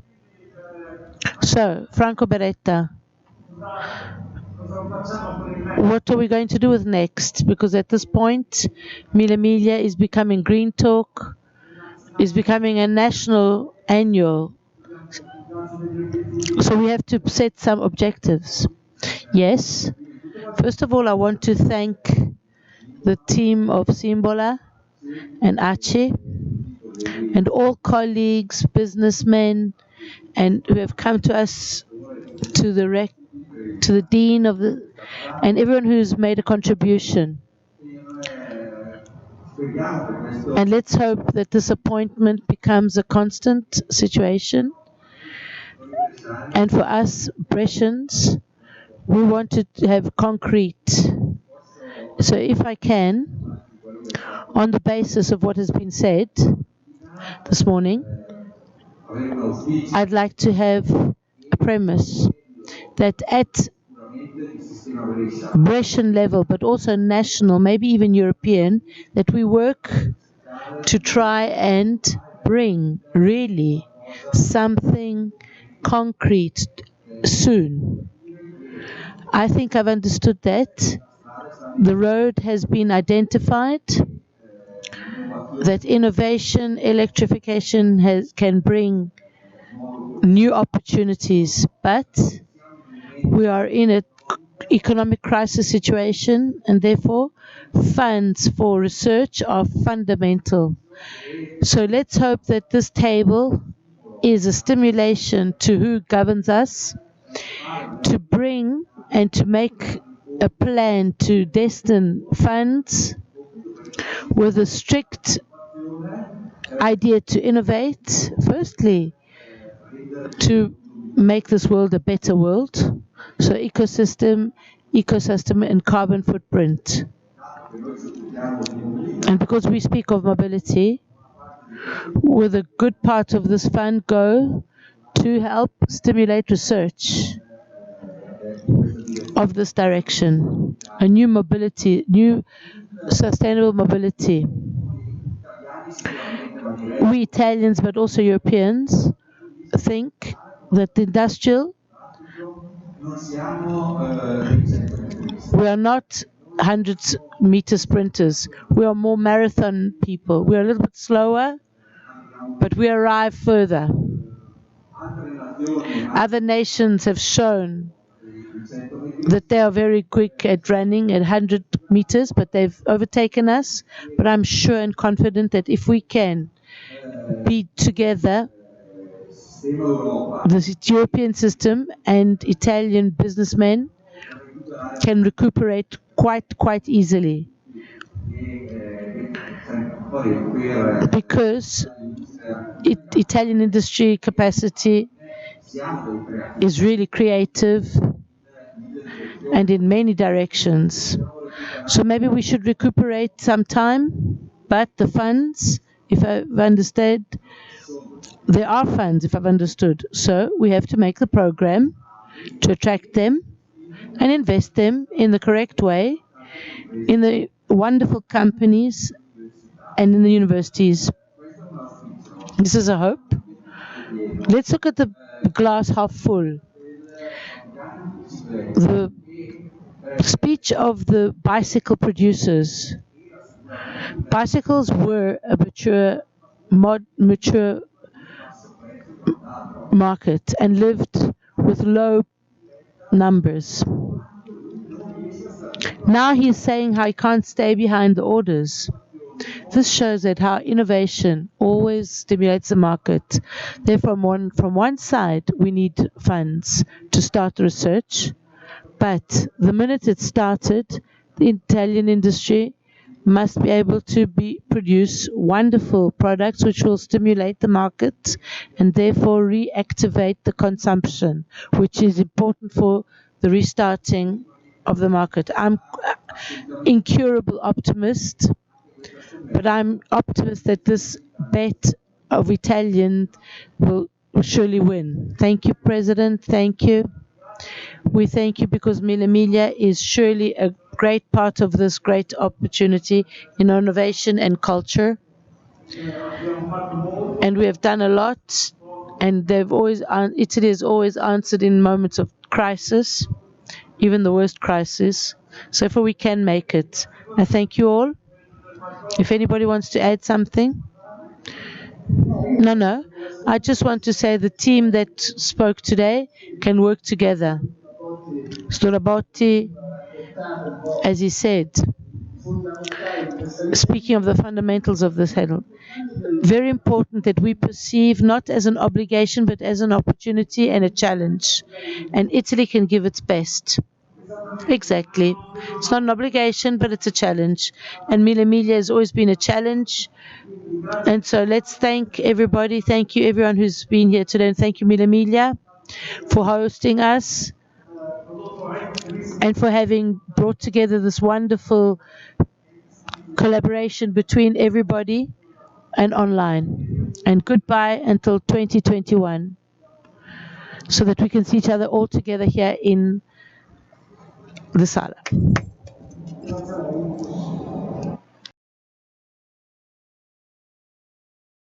[SPEAKER 6] So, Franco Beretta, what are we going to do with next? Because at this point, Miglia is becoming Green Talk, is becoming a national annual. So we have to set some objectives. Yes. First of all, I want to thank the team of Simbola and Ace and all colleagues, businessmen, and who have come to us, to the dean of the, and everyone who's made a contribution. And let's hope that this appointment becomes a constant situation. And for us, Brescians, we want to have concrete. So if I can, on the basis of what has been said this morning, I'd like to have a premise that at Brescian level, but also national, maybe even European, that we work to try and bring really something concrete soon. I think I've understood that. The road has been identified, that innovation, electrification can bring new opportunities, but we are in an economic crisis situation, and therefore funds for research are fundamental. So let's hope that this table is a stimulation to who governs us to bring and to make a plan to destine funds with a strict idea to innovate, firstly, to make this world a better world. So ecosystem and carbon footprint. And because we speak of mobility, with a good part of this fund go to help stimulate research of this direction, a new mobility, new sustainable mobility. We Italians, but also Europeans, think that the industrial, we are not 100-meter sprinters. We are more marathon people. We are a little bit slower, but we arrive further. Other nations have shown that they are very quick at running at 100 meters, but they've overtaken us. But I'm sure and confident that if we can be together, the European system and Italian businessmen can recuperate quite easily, because Italian industry capacity is really creative and in many directions. So maybe we should recuperate some time, but the funds, if I've understood, there are funds, if I've understood. So we have to make the program to attract them and invest them in the correct way, in the wonderful companies and in the universities. This is a hope. Let's look at the glass half full. The speech of the bicycle producers. Bicycles were a mature market and lived with low numbers. Now he's saying how he can't stay behind the orders. This shows that how innovation always stimulates the market. Therefore, from one side, we need funds to start the research, but the minute it started, the Italian industry must be able to produce wonderful products which will stimulate the market and therefore reactivate the consumption, which is important for the restarting of the market. I'm incurable optimist, but I'm optimist that this bet of Italian will surely win. Thank you, President. Thank you. We thank you because Miglia is surely a great part of this great opportunity in innovation and culture. And we have done a lot, and Italy has always answered in moments of crisis, even the worst crisis. So far we can make it. I thank you all. If anybody wants to add something. No. I just want to say the team that spoke today can work together. Storabotti, as he said, speaking of the fundamentals of this handle, very important that we perceive not as an obligation but as an opportunity and a challenge. And Italy can give its best. Exactly. It's not an obligation, but it's a challenge. And Miglia has always been a challenge. And so let's thank everybody. Thank you, everyone who's been here today. And thank you, Miglia, for hosting us and for having brought together this wonderful collaboration between everybody and online. And goodbye until 2021, so that we can see each other all together here in the sala.